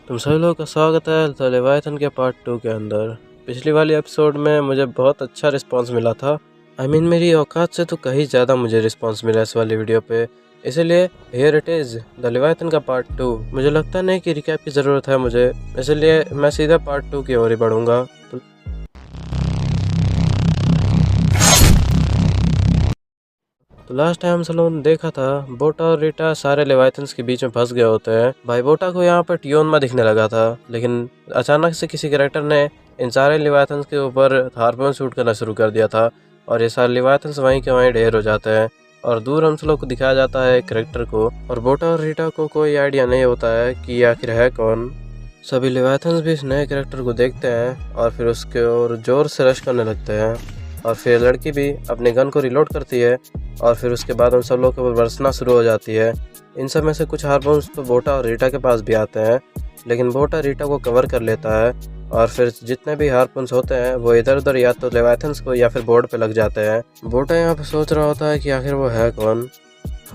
तुम सभी लोगों का स्वागत है द लेविएथन के पार्ट 2 के अंदर। पिछली वाली एपिसोड में मुझे बहुत अच्छा रिस्पांस मिला था। मेरी औकात से तो कहीं ज़्यादा मुझे रिस्पांस मिला इस वाली वीडियो पे। इसीलिए here it is the leviathan का पार्ट 2। मुझे लगता नहीं कि रिकैप की ज़रूरत है मुझे, इसलिए मैं सीधा पार्ट 2 की ओर ही बढ़ूँगा। तो लास्ट टाइम हम लोगों ने देखा था बोटा और रीटा सारे लेविएथन्स के बीच में फंस गए होते हैं। भाई बोटा को यहाँ पर टियोनमा दिखने लगा था, लेकिन अचानक से किसी कैरेक्टर ने इन सारे लेविएथन्स के ऊपर हार्पून शूट करना शुरू कर दिया था और ये सारे लेविएथन्स वहीं के वहीं ढेर हो जाते हैं। और दूर हम लोग को दिखाया जाता है एक कैरेक्टर को, और बोटा और रीटा को कोई आइडिया नहीं होता है कि आखिर है कौन। सभी लेविएथन्स भी इस नए कैरेक्टर को देखते हैं और फिर उसके ओर जोर से रश करने लगते हैं। और फिर लड़की भी अपने गन को रिलोड करती है और फिर उसके बाद उन सब लोग के ऊपर बरसना शुरू हो जाती है। इन सब में से कुछ हार्पून्स तो बोटा और रीटा के पास भी आते हैं, लेकिन बोटा रीटा को कवर कर लेता है और फिर जितने भी हार्पून्स होते हैं वो इधर उधर या तो लेविएथन्स को या फिर बोर्ड पे लग जाते हैं। बोटा यहाँ पे सोच रहा होता है कि आखिर वो है कौन।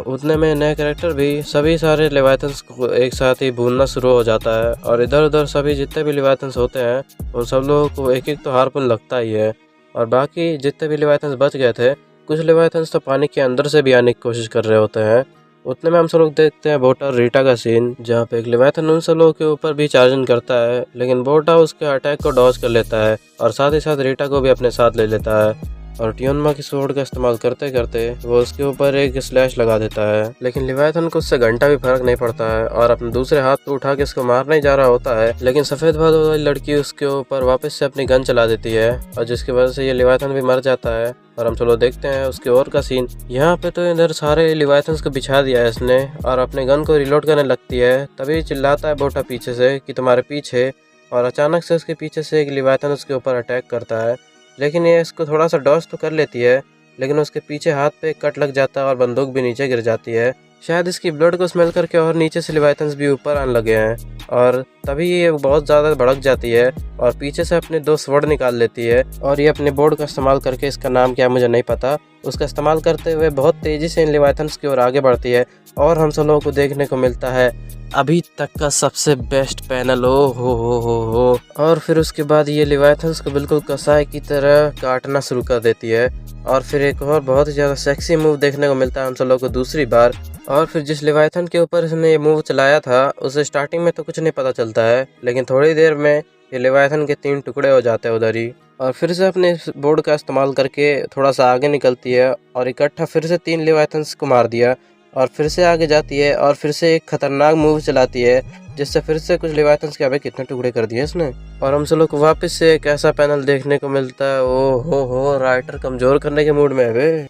उतने में नए कैरेक्टर भी सभी सारे लेविएथन्स को एक साथ ही भूनना शुरू हो जाता है और इधर उधर सभी जितने भी लेविएथन्स होते हैं उन सब लोगों को एक एक तो हार्पून लगता ही है। और बाकी जितने भी लेविएथन्स बच गए थे, कुछ लेविएथन्स तो पानी के अंदर से भी आने की कोशिश कर रहे होते हैं। उतने में हम सब लोग देखते हैं बोटा और रीटा का सीन, जहाँ पे एक लेविएथन उन सब लोगों के ऊपर भी चार्जिंग करता है, लेकिन बोटा उसके अटैक को डॉज कर लेता है और साथ ही साथ रीटा को भी अपने साथ ले लेता है। और टियोनमा की स्वॉर्ड का इस्तेमाल करते करते वो उसके ऊपर एक स्लैश लगा देता है, लेकिन लेविएथन को उससे घंटा भी फर्क नहीं पड़ता है और अपने दूसरे हाथ को उठा के इसको मारने ही जा रहा होता है, लेकिन सफेद बादल वाली लड़की उसके ऊपर वापस से अपनी गन चला देती है और जिसकी वजह से ये लेविएथन भी मर जाता है। और हम चलो देखते हैं उसके और का सीन। यहाँ पे तो इधर सारे लेविएथन्स को बिछा दिया है इसने और अपने गन को रिलोड करने लगती है, तभी चिल्लाता है बोटा पीछे से कि तुम्हारे पीछे, और अचानक से उसके पीछे से एक लेविएथन उसके ऊपर अटैक करता है, लेकिन ये इसको थोड़ा सा डॉज तो कर लेती है, लेकिन उसके पीछे हाथ पे कट लग जाता है और बंदूक भी नीचे गिर जाती है। शायद इसकी ब्लड को स्मेल करके और नीचे से लेविएथन्स भी ऊपर आने लगे हैं और तभी ये बहुत ज़्यादा भड़क जाती है और पीछे से अपने दो स्वॉर्ड निकाल लेती है और ये अपने बोर्ड का इस्तेमाल करके, इसका नाम क्या मुझे नहीं पता, उसका इस्तेमाल करते हुए बहुत तेज़ी से इन लेविएथन्स की ओर आगे बढ़ती है। और हम सब लोगों को देखने को मिलता है अभी तक का सबसे बेस्ट पैनल, ओ हो। और फिर उसके बाद ये लेविएथन्स को बिल्कुल कसाई की तरह काटना शुरू कर देती है और फिर एक और बहुत ही ज़्यादा सेक्सी मूव देखने को मिलता है हम सब लोगों को दूसरी बार। और फिर जिस लेविएथन के ऊपर इसने ये मूव चलाया था उसे स्टार्टिंग में तो कुछ नहीं पता चलता है, लेकिन थोड़ी देर में ये लेविएथन के 3 टुकड़े हो जाते हैं उधर ही। और फिर से अपने बोर्ड का इस्तेमाल करके थोड़ा सा आगे निकलती है और इकट्ठा फिर से 3 लेविएथन्स को मार दिया और फिर से आगे जाती है और फिर से एक खतरनाक मूव चलाती है जिससे फिर से कुछ लेविएथन्स के अबे कितने टुकड़े कर दिए इसने। और हम सब लोग को वापस से एक ऐसा पैनल देखने को मिलता है, ओ हो राइटर कमजोर करने के मूड में है बे।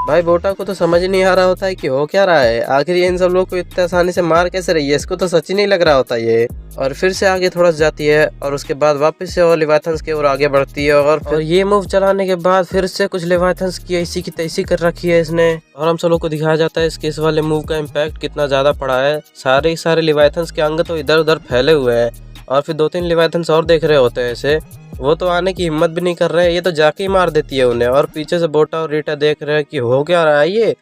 भाई बोटा को तो समझ ही नहीं आ रहा होता है कि हो क्या रहा है, आखिर ये इन सब लोग को इतने आसानी से मार कैसे रही है, इसको तो सच ही नहीं लग रहा होता ये। और फिर से आगे थोड़ा जाती है और उसके बाद वापस से और लेविएथन्स के ओर आगे बढ़ती है और ये मूव चलाने के बाद फिर से कुछ लेविएथन्स की ऐसी की तैसी कर रखी है इसने। और हम सब लोग को दिखाया जाता है इसके इस वाले मूव का इम्पैक्ट कितना ज्यादा पड़ा है। सारे लेविएथन्स के अंग तो इधर उधर फैले हुए हैं और फिर 2-3 लेविएथन्स और देख रहे होते हैं ऐसे, वो तो आने की हिम्मत भी नहीं कर रहे हैं, ये तो जाके ही मार देती है उन्हें। और पीछे से बोटा और रीटा देख रहे हैं कि हो क्या रहा है ये।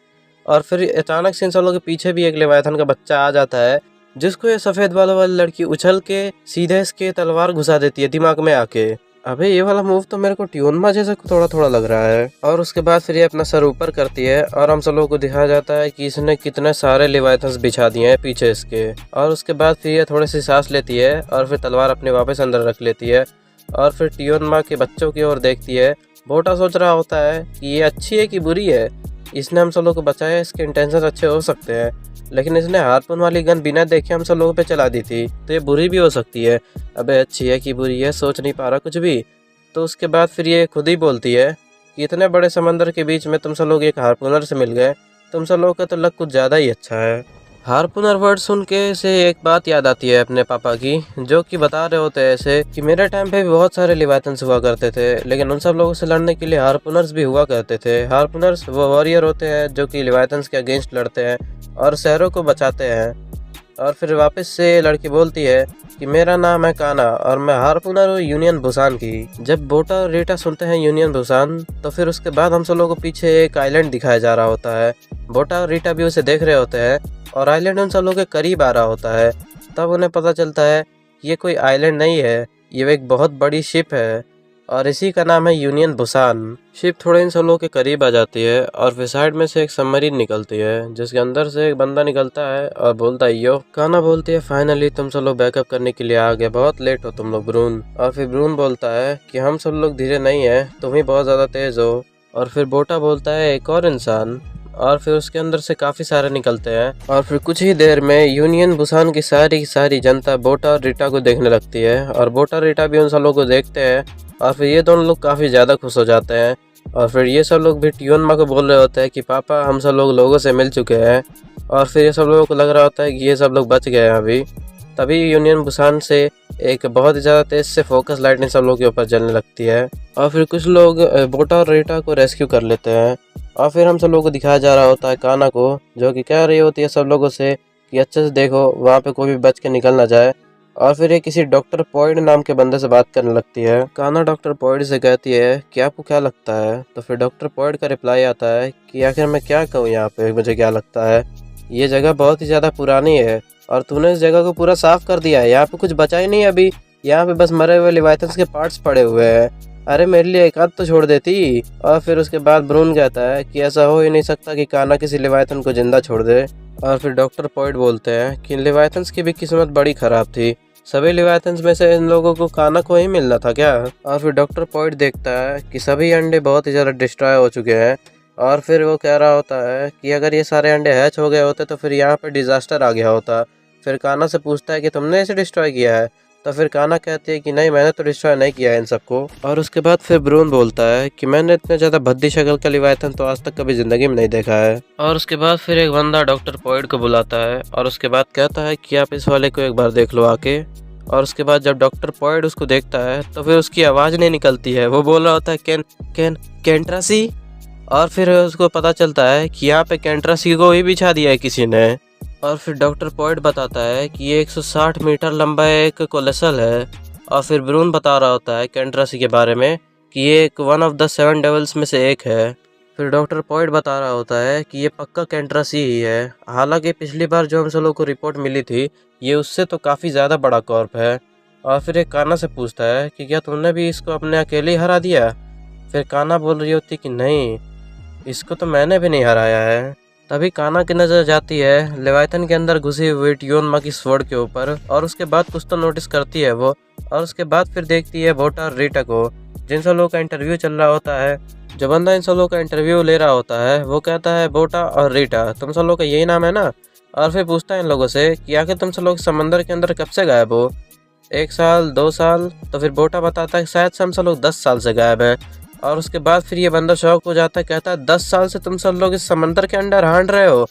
और फिर अचानक से इन सब लोगों के पीछे भी एक लेविएथन का बच्चा आ जाता है जिसको ये सफेद बालों वाली लड़की उछल के सीधे इसके तलवार घुसा देती है दिमाग में आके। अबे ये वाला मूव तो मेरे को टियोनमा जैसा थोड़ा थोड़ा लग रहा है। और उसके बाद फिर ये अपना सर ऊपर करती है और हम सब लोगों को दिखाया जाता है कि इसने कितने सारे लेविएथन्स बिछा दिए हैं पीछे इसके। और उसके बाद फिर ये थोड़ी सी सांस लेती है और फिर तलवार अपने वापस अंदर रख लेती है और फिर टियोनमा के बच्चों की ओर देखती है। बोटा सोच रहा होता है कि ये अच्छी है कि बुरी है, इसने हम सब लोग को बचाया, इसके इंटेंशन अच्छे हो सकते हैं, लेकिन इसने हार्पून वाली गन बिना देखे हम सब लोगों पे चला दी थी, तो ये बुरी भी हो सकती है। अबे अच्छी है कि बुरी है सोच नहीं पा रहा कुछ भी। तो उसके बाद फिर ये खुद ही बोलती है कि इतने बड़े समंदर के बीच में तुम सब लोग एक हार्पूनर से मिल गए, तुम सब लोगों का तो लक कुछ ज़्यादा ही अच्छा है। हार्पूनर वर्ड सुन के से एक बात याद आती है अपने पापा की, जो कि बता रहे होते हैं ऐसे कि मेरे टाइम पे भी बहुत सारे लेविएथन्स हुआ करते थे, लेकिन उन सब लोगों से लड़ने के लिए हार्पूनर्स भी हुआ करते थे। हार्पूनर्स वो वॉरियर होते हैं जो कि लेविएथन्स के अगेंस्ट लड़ते हैं और शहरों को बचाते हैं। और फिर वापस से लड़की बोलती है कि मेरा नाम है काना और मैं हार्पूनर हूँ यूनियन बुसान की। जब बोटा और रीटा सुनते हैं यूनियन बुसान, तो फिर उसके बाद हम सब लोगों को पीछे एक आइलैंड दिखाया जा रहा होता है। बोटा और रीटा भी उसे देख रहे होते हैं और आइलैंड उन सब लोगों के करीब आ रहा होता है। तब उन्हें पता चलता है कि ये कोई आइलैंड नहीं है, ये एक बहुत बड़ी शिप है और इसी का नाम है यूनियन बुसान। शिप थोड़े इन सब लोगों के करीब आ जाती है और फिर साइड में से एक सबमरीन निकलती है जिसके अंदर से एक बंदा निकलता है और बोलता है यो। काना बोलती है फाइनली तुम सब लोग बैकअप करने के लिए आ गए, बहुत लेट हो तुम लोग ब्रून। और फिर ब्रून बोलता है कि हम सब लोग धीरे नहीं है, तुम ही बहुत ज्यादा तेज हो। और फिर बोटा बोलता है एक और इंसान, और फिर उसके अंदर से काफी सारे निकलते हैं और फिर कुछ ही देर में यूनियन बुसान की सारी जनता बोटा और रीटा को देखने लगती है और बोटा रीटा भी उन सब लोगों को देखते हैं और फिर ये दोनों लोग काफी ज्यादा खुश हो जाते हैं। और फिर ये सब लोग भी टियोन माँ को बोल रहे होते हैं कि पापा हम सब लोगों से मिल चुके हैं। और फिर ये सब लोगों को लग रहा होता है कि ये सब लोग बच गए हैं अभी। तभी यूनियन बुसान से एक बहुत ही ज़्यादा तेज से फोकस लाइट इन सब लोगों के ऊपर जलने लगती है और फिर कुछ लोग बोटा और रीटा को रेस्क्यू कर लेते हैं। और फिर हम सब लोगों को दिखाया जा रहा होता है काना को, जो कि कह रही होती है सब लोगों से कि अच्छे से देखो वहाँ पे कोई भी बच के निकल ना जाए। और फिर ये किसी डॉक्टर पॉइड नाम के बंदे से बात करने लगती है। काना डॉक्टर पॉइड से कहती है कि आपको क्या लगता है, तो फिर डॉक्टर पॉइड का रिप्लाई आता है कि आखिर मैं क्या कहूँ यहाँ पे, मुझे क्या लगता है, ये जगह बहुत ही ज़्यादा पुरानी है और तूने इस जगह को पूरा साफ कर दिया है, यहाँ पे कुछ बचा ही नहीं अभी, यहाँ पे बस मरे हुए लिवाइथन्स के पार्ट्स पड़े हुए हैं, अरे मेरे लिए एक आध तो छोड़ देती। और फिर उसके बाद ब्रून कहता है कि ऐसा हो ही नहीं सकता कि काना किसी लिवाइथन को जिंदा छोड़ दे। और फिर डॉक्टर पॉइड बोलते हैं कि लिवाइथन्स की भी किस्मत बड़ी खराब थी, सभी लिवाइथन्स में से इन लोगों को काना को ही मिलना था क्या। और फिर डॉक्टर पॉइड देखता है कि सभी अंडे बहुत ही ज़्यादा डिस्ट्रॉय हो चुके हैं और फिर वो कह रहा होता है कि अगर ये सारे अंडे हैच हो गए होते तो फिर यहाँ पर डिजास्टर आ गया होता। फिर काना से पूछता है कि तुमने इसे डिस्ट्रॉय किया है, तो फिर काना कहती है कि नहीं मैंने तो डिस्ट्रॉय नहीं किया है इन सबको। और उसके बाद फिर ब्रून बोलता है कि मैंने इतने ज़्यादा भद्दी शक्ल का लिवाइथन तो आज तक कभी ज़िंदगी में नहीं देखा है। और उसके बाद फिर एक बंदा डॉक्टर पॉइड को बुलाता है और उसके बाद कहता है कि आप इस वाले को एक बार देख लो आके। और उसके बाद जब डॉक्टर पॉइड उसको देखता है तो फिर उसकी आवाज़ नहीं निकलती है, वो बोल रहा होता है कैन कैन कैंट्रासी। और फिर उसको पता चलता है कि यहाँ पे कैंट्रासी को ही बिछा दिया है किसी ने। और फिर डॉक्टर पॉइड बताता है कि ये 160 मीटर लंबा एक कोलेसल है। और फिर ब्रून बता रहा होता है कैंट्रासी के बारे में कि ये एक वन ऑफ द 7 डेविल्स में से एक है। फिर डॉक्टर पॉइड बता रहा होता है कि ये पक्का कैंट्रासी ही है, हालांकि पिछली बार जो हम सब लोग को रिपोर्ट मिली थी ये उससे तो काफ़ी ज़्यादा बड़ा कॉर्प है। और फिर एक काना से पूछता है कि क्या तुमने भी इसको अपने अकेले ही हरा दिया। फिर काना बोल रही होती कि नहीं, इसको तो मैंने भी नहीं हराया है। तभी काना की नज़र जाती है लेवाइथन के अंदर घुसी हुई टियोन माँ की स्वॉर्ड के ऊपर और उसके बाद कुछ तो नोटिस करती है वो। और उसके बाद फिर देखती है बोटा और रीटा को, जिन सब लोगों का इंटरव्यू चल रहा होता है। जो बंदा इन सब लोगों का इंटरव्यू ले रहा होता है वो कहता है बोटा और रीटा तुम सब लोग का यही नाम है ना। और फिर पूछता है इन लोगों से कि आखिर तुम सब लोग समंदर के अंदर कब से गायब हो, 1 साल 2 साल। तो फिर बोटा बताता है शायद से हम सब लोग 10 साल से गायब हैं। और उसके बाद फिर ये बंदा शौक हो जाता है, कहता है 10 साल से तुम सब लोग इस समंदर के अंदर हांड रहे हो,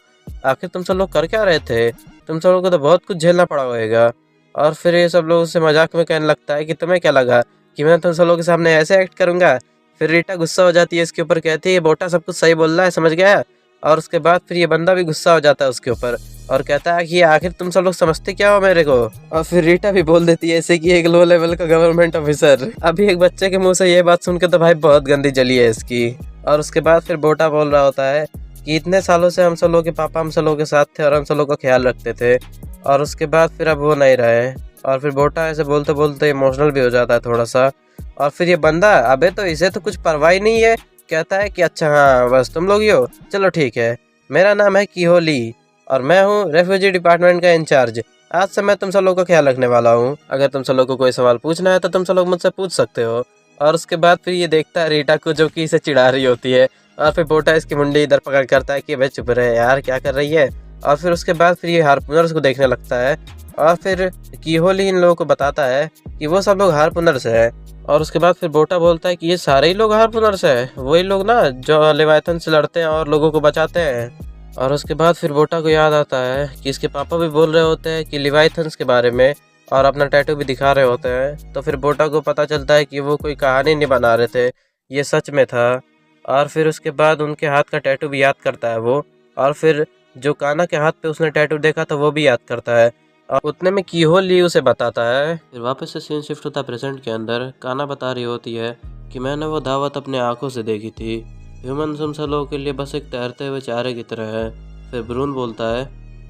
आखिर तुम सब लोग कर क्या रहे थे, तुम सब लोग को तो बहुत कुछ झेलना पड़ा होगा। और फिर ये सब लोग उससे मजाक में कहने लगता है कि तुम्हें क्या लगा कि मैं तुम सब लोग के सामने ऐसे एक्ट करूंगा। फिर रीटा गुस्सा हो जाती है इसके ऊपर, कहती है बोटा सब कुछ सही बोल रहा है, समझ गया। और उसके बाद फिर ये बंदा भी गुस्सा हो जाता है उसके ऊपर और कहता है कि आखिर तुम सब लोग समझते क्या हो मेरे को। और फिर रीटा भी बोल देती है ऐसे कि एक लो लेवल का गवर्नमेंट ऑफिसर। अभी एक बच्चे के मुंह से ये बात सुनकर तो भाई बहुत गंदी जली है इसकी। और उसके बाद फिर बोटा बोल रहा होता है कि इतने सालों से हम सब लोग के पापा हम सब लोग के साथ थे और हम सब लोग का ख्याल रखते थे, और उसके बाद फिर अब वो नहीं रहे। और फिर बोटा ऐसे बोलते बोलते इमोशनल भी हो जाता है थोड़ा सा। और फिर ये बंदा अबे तो इसे तो कुछ परवाह ही नहीं है, कहता है कि अच्छा हाँ बस तुम लोग ही हो, चलो ठीक है, मेरा नाम है किहोली और मैं हूँ रेफ्यूजी डिपार्टमेंट का इंचार्ज, आज से मैं तुम सब लोग का ख्याल रखने वाला हूँ, अगर तुम सब लोग को कोई सवाल पूछना है तो तुम सब लोग मुझसे पूछ सकते हो। और उसके बाद फिर ये देखता है रीटा को जो कि इसे चिढ़ा रही होती है और फिर बोटा इसकी मुंडी इधर पकड़ करता है कि भाई चुप रहे यार क्या कर रही है। और फिर उसके बाद फिर ये हारपूनर्स को देखने लगता है और फिर कीहोली इन लोगों को बताता है कि वो सब लोग हारपूनर्स है। और उसके बाद फिर बोटा बोलता है कि ये सारे ही लोग हारपूनर्स है, वही लोग ना जो लेवाइथन से लड़ते हैं और लोगों को बचाते हैं। और उसके बाद फिर बोटा को याद आता है कि इसके पापा भी बोल रहे होते हैं कि लिवाइथन्स के बारे में और अपना टैटू भी दिखा रहे होते हैं। तो फिर बोटा को पता चलता है कि वो कोई कहानी नहीं बना रहे थे, ये सच में था। और फिर उसके बाद उनके हाथ का टैटू भी याद करता है वो, और फिर जो काना के हाथ पे उसने टैटू देखा था वो भी याद करता है। और उतने में कीहोली उसे बताता है। फिर वापस से सीन शिफ्ट होता प्रेजेंट के अंदर। काना बता रही होती है कि मैंने वो दावत अपने आंखों से देखी थी, ह्यूमन हम सब लोगों के लिए बस एक तैरते हुए चारे की तरह है। फिर ब्रून बोलता है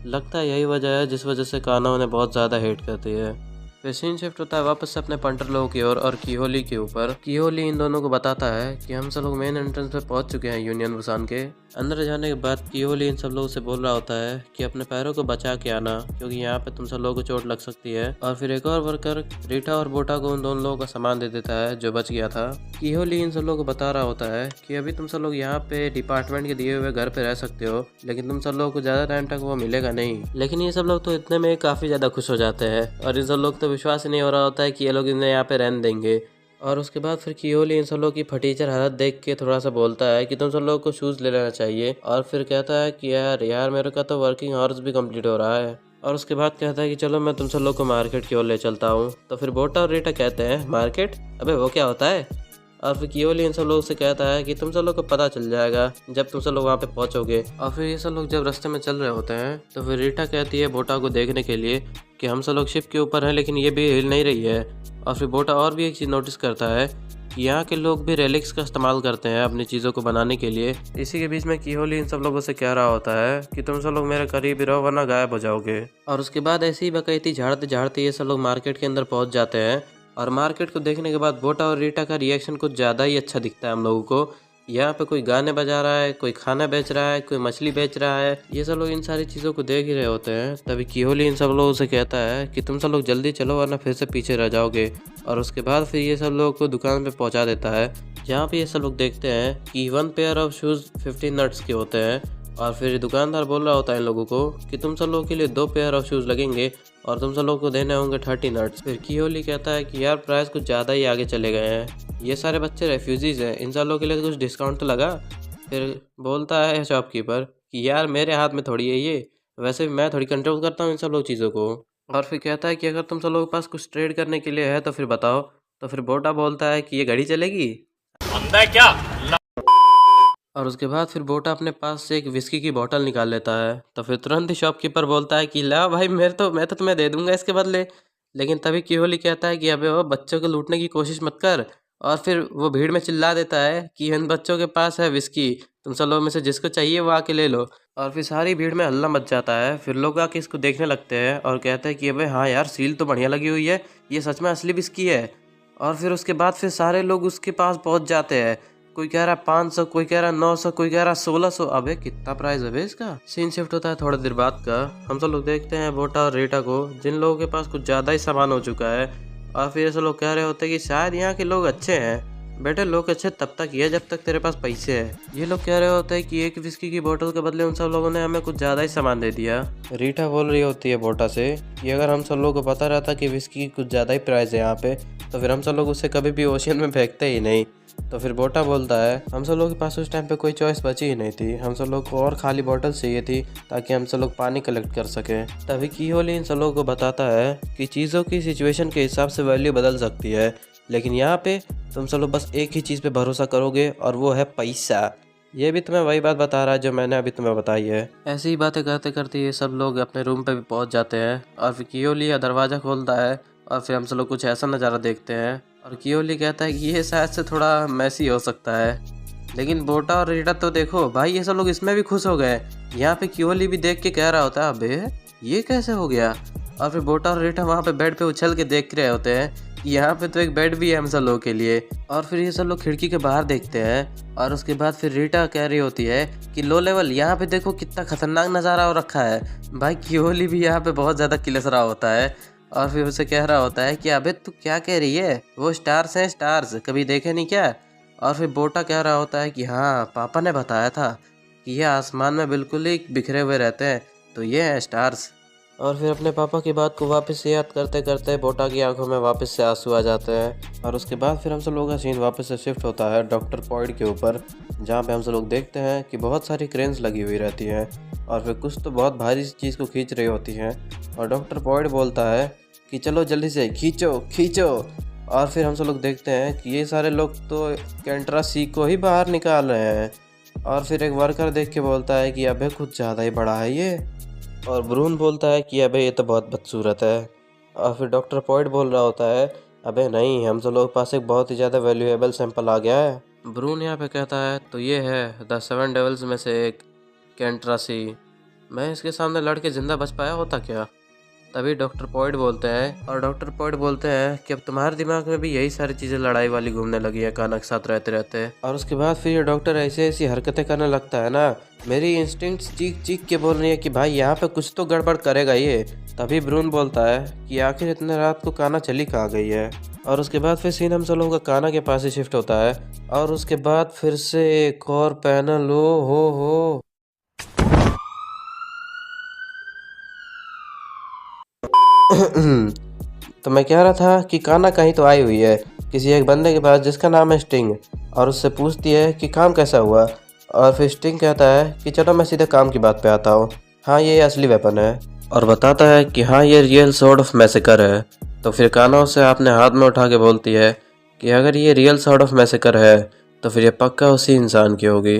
लगता है यही वजह है जिस वजह से काना उन्हें बहुत ज़्यादा हेट करती है। फिर सीन शिफ्ट होता है वापस से अपने पंटर लोगों की ओर और किहोली के ऊपर। किहोली इन दोनों को बताता है कि हम सब लोग मेन एंट्रेंस पे पहुंच चुके हैं यूनियन बुसान के। अंदर जाने के बाद किहोली इन सब लोगों से बोल रहा होता है कि अपने पैरों को बचा के आना, क्योंकि यहाँ पे तुम सब लोगों को चोट लग सकती है। और फिर एक और वर्कर रीटा और बोटा को उन दोनों लोगों का सामान दे देता है जो बच गया था। किहोली इन सब लोगों को बता रहा होता है कि अभी तुम सब लोग यहाँ पे डिपार्टमेंट के दिए हुए घर पे रह सकते हो, लेकिन तुम सब लोगों को ज़्यादा टाइम तक वो मिलेगा नहीं। लेकिन ये सब लोग तो इतने में काफ़ी ज़्यादा खुश हो जाते हैं और इन सब लोग तो विश्वास ही नहीं हो रहा होता है कि ये लोग इन्हें यहाँ पे रहने देंगे। और उसके बाद फिर किहोली इन सब लोगों की फटीचर हालत देख के थोड़ा सा बोलता है कि तुम सब लोगों को शूज़ ले लेना चाहिए। और फिर कहता है कि यार यार मेरे का तो वर्किंग आवर्स भी कंप्लीट हो रहा है। और उसके बाद कहता है कि चलो मैं तुम सब लोग को मार्केट की ओर ले चलता हूँ। तो फिर बोटा और रीटा कहते हैं मार्केट, अबे वो क्या होता है। और फिर कियोली इन सब लोगों से कहता है कि तुम सब लोग को पता चल जाएगा जब तुम सब लोग वहाँ पे पहुँचोगे। और फिर ये सब लोग जब रास्ते में चल रहे होते हैं तो फिर रीटा कहती है बोटा को देखने के लिए कि हम सब लोग शिप के ऊपर हैं लेकिन ये भी हिल नहीं रही है। और फिर बोटा और भी एक चीज़ नोटिस करता है कि यहाँ के लोग भी रेलिक्स का इस्तेमाल करते हैं अपनी चीज़ों को बनाने के लिए। इसी के बीच में किहोली इन सब लोगों से कह रहा होता है कि तुम सब लोग मेरे करीब ही रहो वरना गायब हो जाओगे। और उसके बाद ऐसे ही बकैती झाड़ते झाड़ते ये सब लोग मार्केट के अंदर पहुँच जाते हैं। और मार्केट को देखने के बाद बोटा और रीटा का रिएक्शन कुछ ज़्यादा ही अच्छा दिखता है हम लोगों को। यहाँ पे कोई गाने बजा रहा है, कोई खाना बेच रहा है, कोई मछली बेच रहा है। ये सब लोग इन सारी चीज़ों को देख ही रहे होते हैं। तभी किहोली इन सब लोगों से कहता है कि तुम सब लोग जल्दी चलो वरना फिर से पीछे रह जाओगे। और उसके बाद फिर ये सब लोगों को दुकान पे पहुँचा देता है, जहाँ पे ये सब लोग देखते हैं कि 1 पेयर ऑफ शूज़ 15 नट्स के होते हैं। और फिर दुकानदार बोल रहा होता है इन लोगों को कि तुम सब लोगों के लिए 2 पेयर ऑफ शूज़ लगेंगे और तुम सब लोगों को देने होंगे 30 नट्स। फिर किहोली कहता है कि यार प्राइस कुछ ज़्यादा ही आगे चले गए हैं, ये सारे बच्चे रेफ्यूजीज हैं, इन सब लोगों के लिए तो कुछ डिस्काउंट तो लगा। फिर बोलता है शॉपकीपर कि यार मेरे हाथ में थोड़ी है ये, वैसे भी मैं थोड़ी कंट्रोल करता हूँ इन सब लोग चीज़ों को। और फिर कहता है कि अगर तुम सब लोगों के पास कुछ ट्रेड करने के लिए है तो फिर बताओ। तो फिर बोटा बोलता है कि ये घड़ी चलेगी बंदा है क्या। और उसके बाद फिर बोटा अपने पास से एक विस्की की बोतल निकाल लेता है। तो फिर तुरंत ही शॉपकीपर बोलता है कि ला भाई मैं तो तुम्हें दे दूंगा इसके बदले। लेकिन तभी किहोली कहता है कि अबे वो बच्चों को लूटने की कोशिश मत कर। और फिर वो भीड़ में चिल्ला देता है कि इन बच्चों के पास है विस्की, तुम सब लोग में से जिसको चाहिए वो आके ले लो। और फिर सारी भीड़ में हल्ला मच जाता है। फिर लोग आके इसको देखने लगते हैं और कहते हैं कि अबे हाँ यार सील तो बढ़िया लगी हुई है, ये सच में असली विस्की है। और फिर उसके बाद फिर सारे लोग उसके पास पहुंच जाते हैं। कोई कह रहा 500, कोई कह रहा 900, कोई कह रहा 1600। अबे कितना प्राइस है बे इसका। सीन शिफ्ट होता है थोड़ी देर बाद का। हम सब लोग देखते हैं बोटा और रीटा को, जिन लोगों के पास कुछ ज़्यादा ही सामान हो चुका है। और फिर ऐसे लोग कह रहे होते हैं कि शायद यहाँ के लोग अच्छे हैं। बेटे लोग अच्छे तब तक ही है जब तक तेरे पास पैसे है। ये लोग कह रहे होते हैं कि एक विस्की की बोतल के बदले उन सब लोगों ने हमें कुछ ज़्यादा ही सामान दे दिया। रीटा बोल रही होती है बोटा से कि अगर हम सब लोगों को पता रहता कि विस्की की कुछ ज़्यादा ही प्राइस है यहाँ पे तो फिर हम सब लोग उसे कभी भी ओशियन में फेंकते ही नहीं। तो फिर बोटा बोलता है हम सब लोगों के पास उस टाइम पे कोई चॉइस बची ही नहीं थी, हम सब लोग को और खाली बॉटल चाहिए थी ताकि हम सब लोग पानी कलेक्ट कर सकें। तभी किहोली इन सब लोगों को बताता है कि चीज़ों की सिचुएशन के हिसाब से वैल्यू बदल सकती है, लेकिन यहाँ पे तुम सब लोग बस एक ही चीज़ पे भरोसा करोगे और वो है पैसा। ये भी तुम्हें वही बात बता रहा है जो मैंने अभी तुम्हें बताई है। ऐसी ही बातें करते करते ये सब लोग अपने रूम पे भी पहुंच जाते हैं। और फिर कियोली दरवाज़ा खोलता है और फिर हम सब लोग कुछ ऐसा नज़ारा देखते हैं। और कियोली कहता है कि ये शायद से थोड़ा मैसी हो सकता है, लेकिन बोटा और रीटा तो देखो भाई ये सब लोग इसमें भी खुश हो गए। यहाँ पे कियोली भी देख के कह रहा होता है अबे ये कैसे हो गया। और फिर बोटा और रीटा वहाँ पे बेड पे उछल के देख रहे होते हैं कि यहाँ पे तो एक बेड भी है हम सब लोगों के लिए। और फिर ये सब लोग खिड़की के बाहर देखते हैं। और उसके बाद फिर रीटा कह रही होती है कि लो लेवल यहाँ पे देखो कितना खतरनाक नज़ारा हो रखा है। भाई कियोली भी यहाँ पे बहुत ज़्यादा किलस रहा होता है। और फिर उसे कह रहा होता है कि अबे तू क्या कह रही है, वो स्टार्स हैं स्टार्स, कभी देखे नहीं क्या। और फिर बोटा कह रहा होता है कि हाँ पापा ने बताया था कि ये आसमान में बिल्कुल ही बिखरे हुए रहते हैं, तो ये हैं स्टार्स। और फिर अपने पापा की बात को वापस याद करते करते बोटा की आंखों में वापस से आंसू आ जाते हैं। और उसके बाद फिर हम सब लोगों का सीन वापस से शिफ्ट होता है डॉक्टर पॉइंट के ऊपर, जहाँ पे हम सब लोग देखते हैं कि बहुत सारी क्रेन्स लगी हुई रहती हैं और फिर कुछ तो बहुत भारी चीज़ को खींच रही होती हैं। और डॉक्टर पॉइंट बोलता है कि चलो जल्दी से खींचो खींचो। और फिर हम सब लोग देखते हैं कि ये सारे लोग तो कैंट्रा सी को ही बाहर निकाल रहे हैं। और फिर एक वर्कर देख के बोलता है कि अबे कुछ ज़्यादा ही बड़ा है ये। और ब्रून बोलता है कि अबे ये तो बहुत बदसूरत है। और फिर डॉक्टर पॉइंट बोल रहा होता है अबे नहीं, हम सब लोगों के पास एक बहुत ही ज़्यादा वैल्यूएबल सैंपल आ गया है। ब्रून यहाँ पे कहता है तो ये है द 7 डेविल्स में से एक कैंट्रा सी। मैं इसके सामने लड़के जिंदा बच पाया होता क्या। तभी डॉक्टर पॉइंट बोलते हैं, और डॉक्टर पॉइंट बोलते हैं कि अब तुम्हारे दिमाग में भी यही सारी चीजें लड़ाई वाली घूमने लगी है काना के साथ रहते रहते। और उसके बाद फिर ये डॉक्टर ऐसी ऐसी हरकतें करने लगता है ना, मेरी इंस्टिंक्ट्स चीख चीख के बोल रही है कि भाई यहाँ पे कुछ तो गड़बड़ करेगा ये। तभी ब्रून बोलता है कि आखिर इतने रात को काना चली कहाँ गई है। और उसके बाद फिर सीन हम सब लोगों का काना के पास ही शिफ्ट होता है। और उसके बाद फिर से एक और पैनल, ओ हो। तो मैं कह रहा था कि काना कहीं तो आई हुई है किसी एक बंदे के पास जिसका नाम है स्टिंग, और उससे पूछती है कि काम कैसा हुआ। और फिर स्टिंग कहता है कि चलो मैं सीधे काम की बात पे आता हूँ, हाँ ये असली वेपन है। और बताता है कि हाँ ये रियल स्वॉर्ड ऑफ मैसेकर है। तो फिर काना उसे अपने हाथ में उठा के बोलती है कि अगर ये रियल स्वॉर्ड ऑफ मैसेकर है तो फिर ये पक्का उसी इंसान की होगी।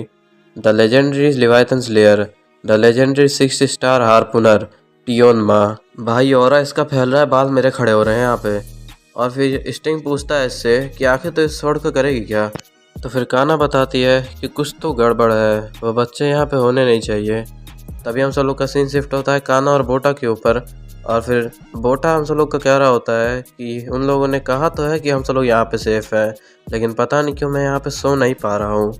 The legendary leviathan slayer, the legendary 6 star harpooner टियोन माँ। भाई और इसका फैल रहा है, बाल मेरे खड़े हो रहे हैं यहाँ पे। और फिर स्टिंग पूछता है इससे कि आखिर तो इस स्वॉर्ड को करेगी क्या। तो फिर काना बताती है कि कुछ तो गड़बड़ है, वो बच्चे यहाँ पे होने नहीं चाहिए। तभी हम सब लोग का सीन शिफ्ट होता है काना और बोटा के ऊपर। और फिर बोटा हम सब लोग का कह रहा होता है कि उन लोगों ने कहा तो है कि हम सब लोग यहाँ पे सेफ है, लेकिन पता नहीं क्यों मैं यहाँ पे सो नहीं पा रहा हूँ।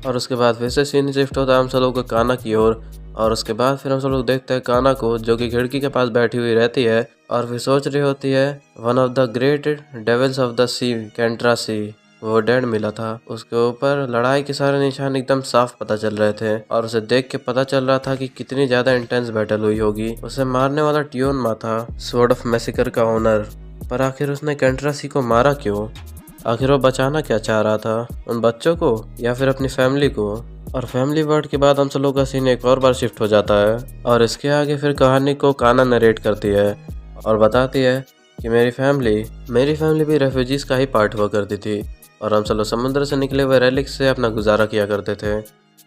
और उसके बाद फिर से सीन शिफ्ट होता है हम सब लोग का काना की ओर। और उसके बाद फिर हम सब लोग देखते हैं काना को जो कि खिड़की के पास बैठी हुई रहती है, और फिर सोच रही होती है one of the great devils of the sea कैंट्रा सी वो डेड मिला था। उसके ऊपर लड़ाई के सारे निशान एकदम साफ पता चल रहे थे, और उसे देख के पता चल रहा था कि कितनी ज्यादा इंटेंस बैटल हुई होगी। उसे मारने वाला टियोन मा था, स्वॉर्ड ऑफ मैसेकर का ओनर। पर आखिर उसने कैंट्रासी को मारा क्यों? आखिर वो बचाना क्या चाह रहा था, उन बच्चों को या फिर अपनी फैमिली को? और फैमिली वर्ड के बाद हम सब लोग का सीन एक और बार शिफ्ट हो जाता है, और इसके आगे फिर कहानी को काना नरेट करती है और बताती है कि मेरी फैमिली भी रेफ्यूजीज का ही पार्ट हुआ करती थी, और हम सब लोग समुद्र से निकले हुए रेलिक्स से अपना गुजारा किया करते थे।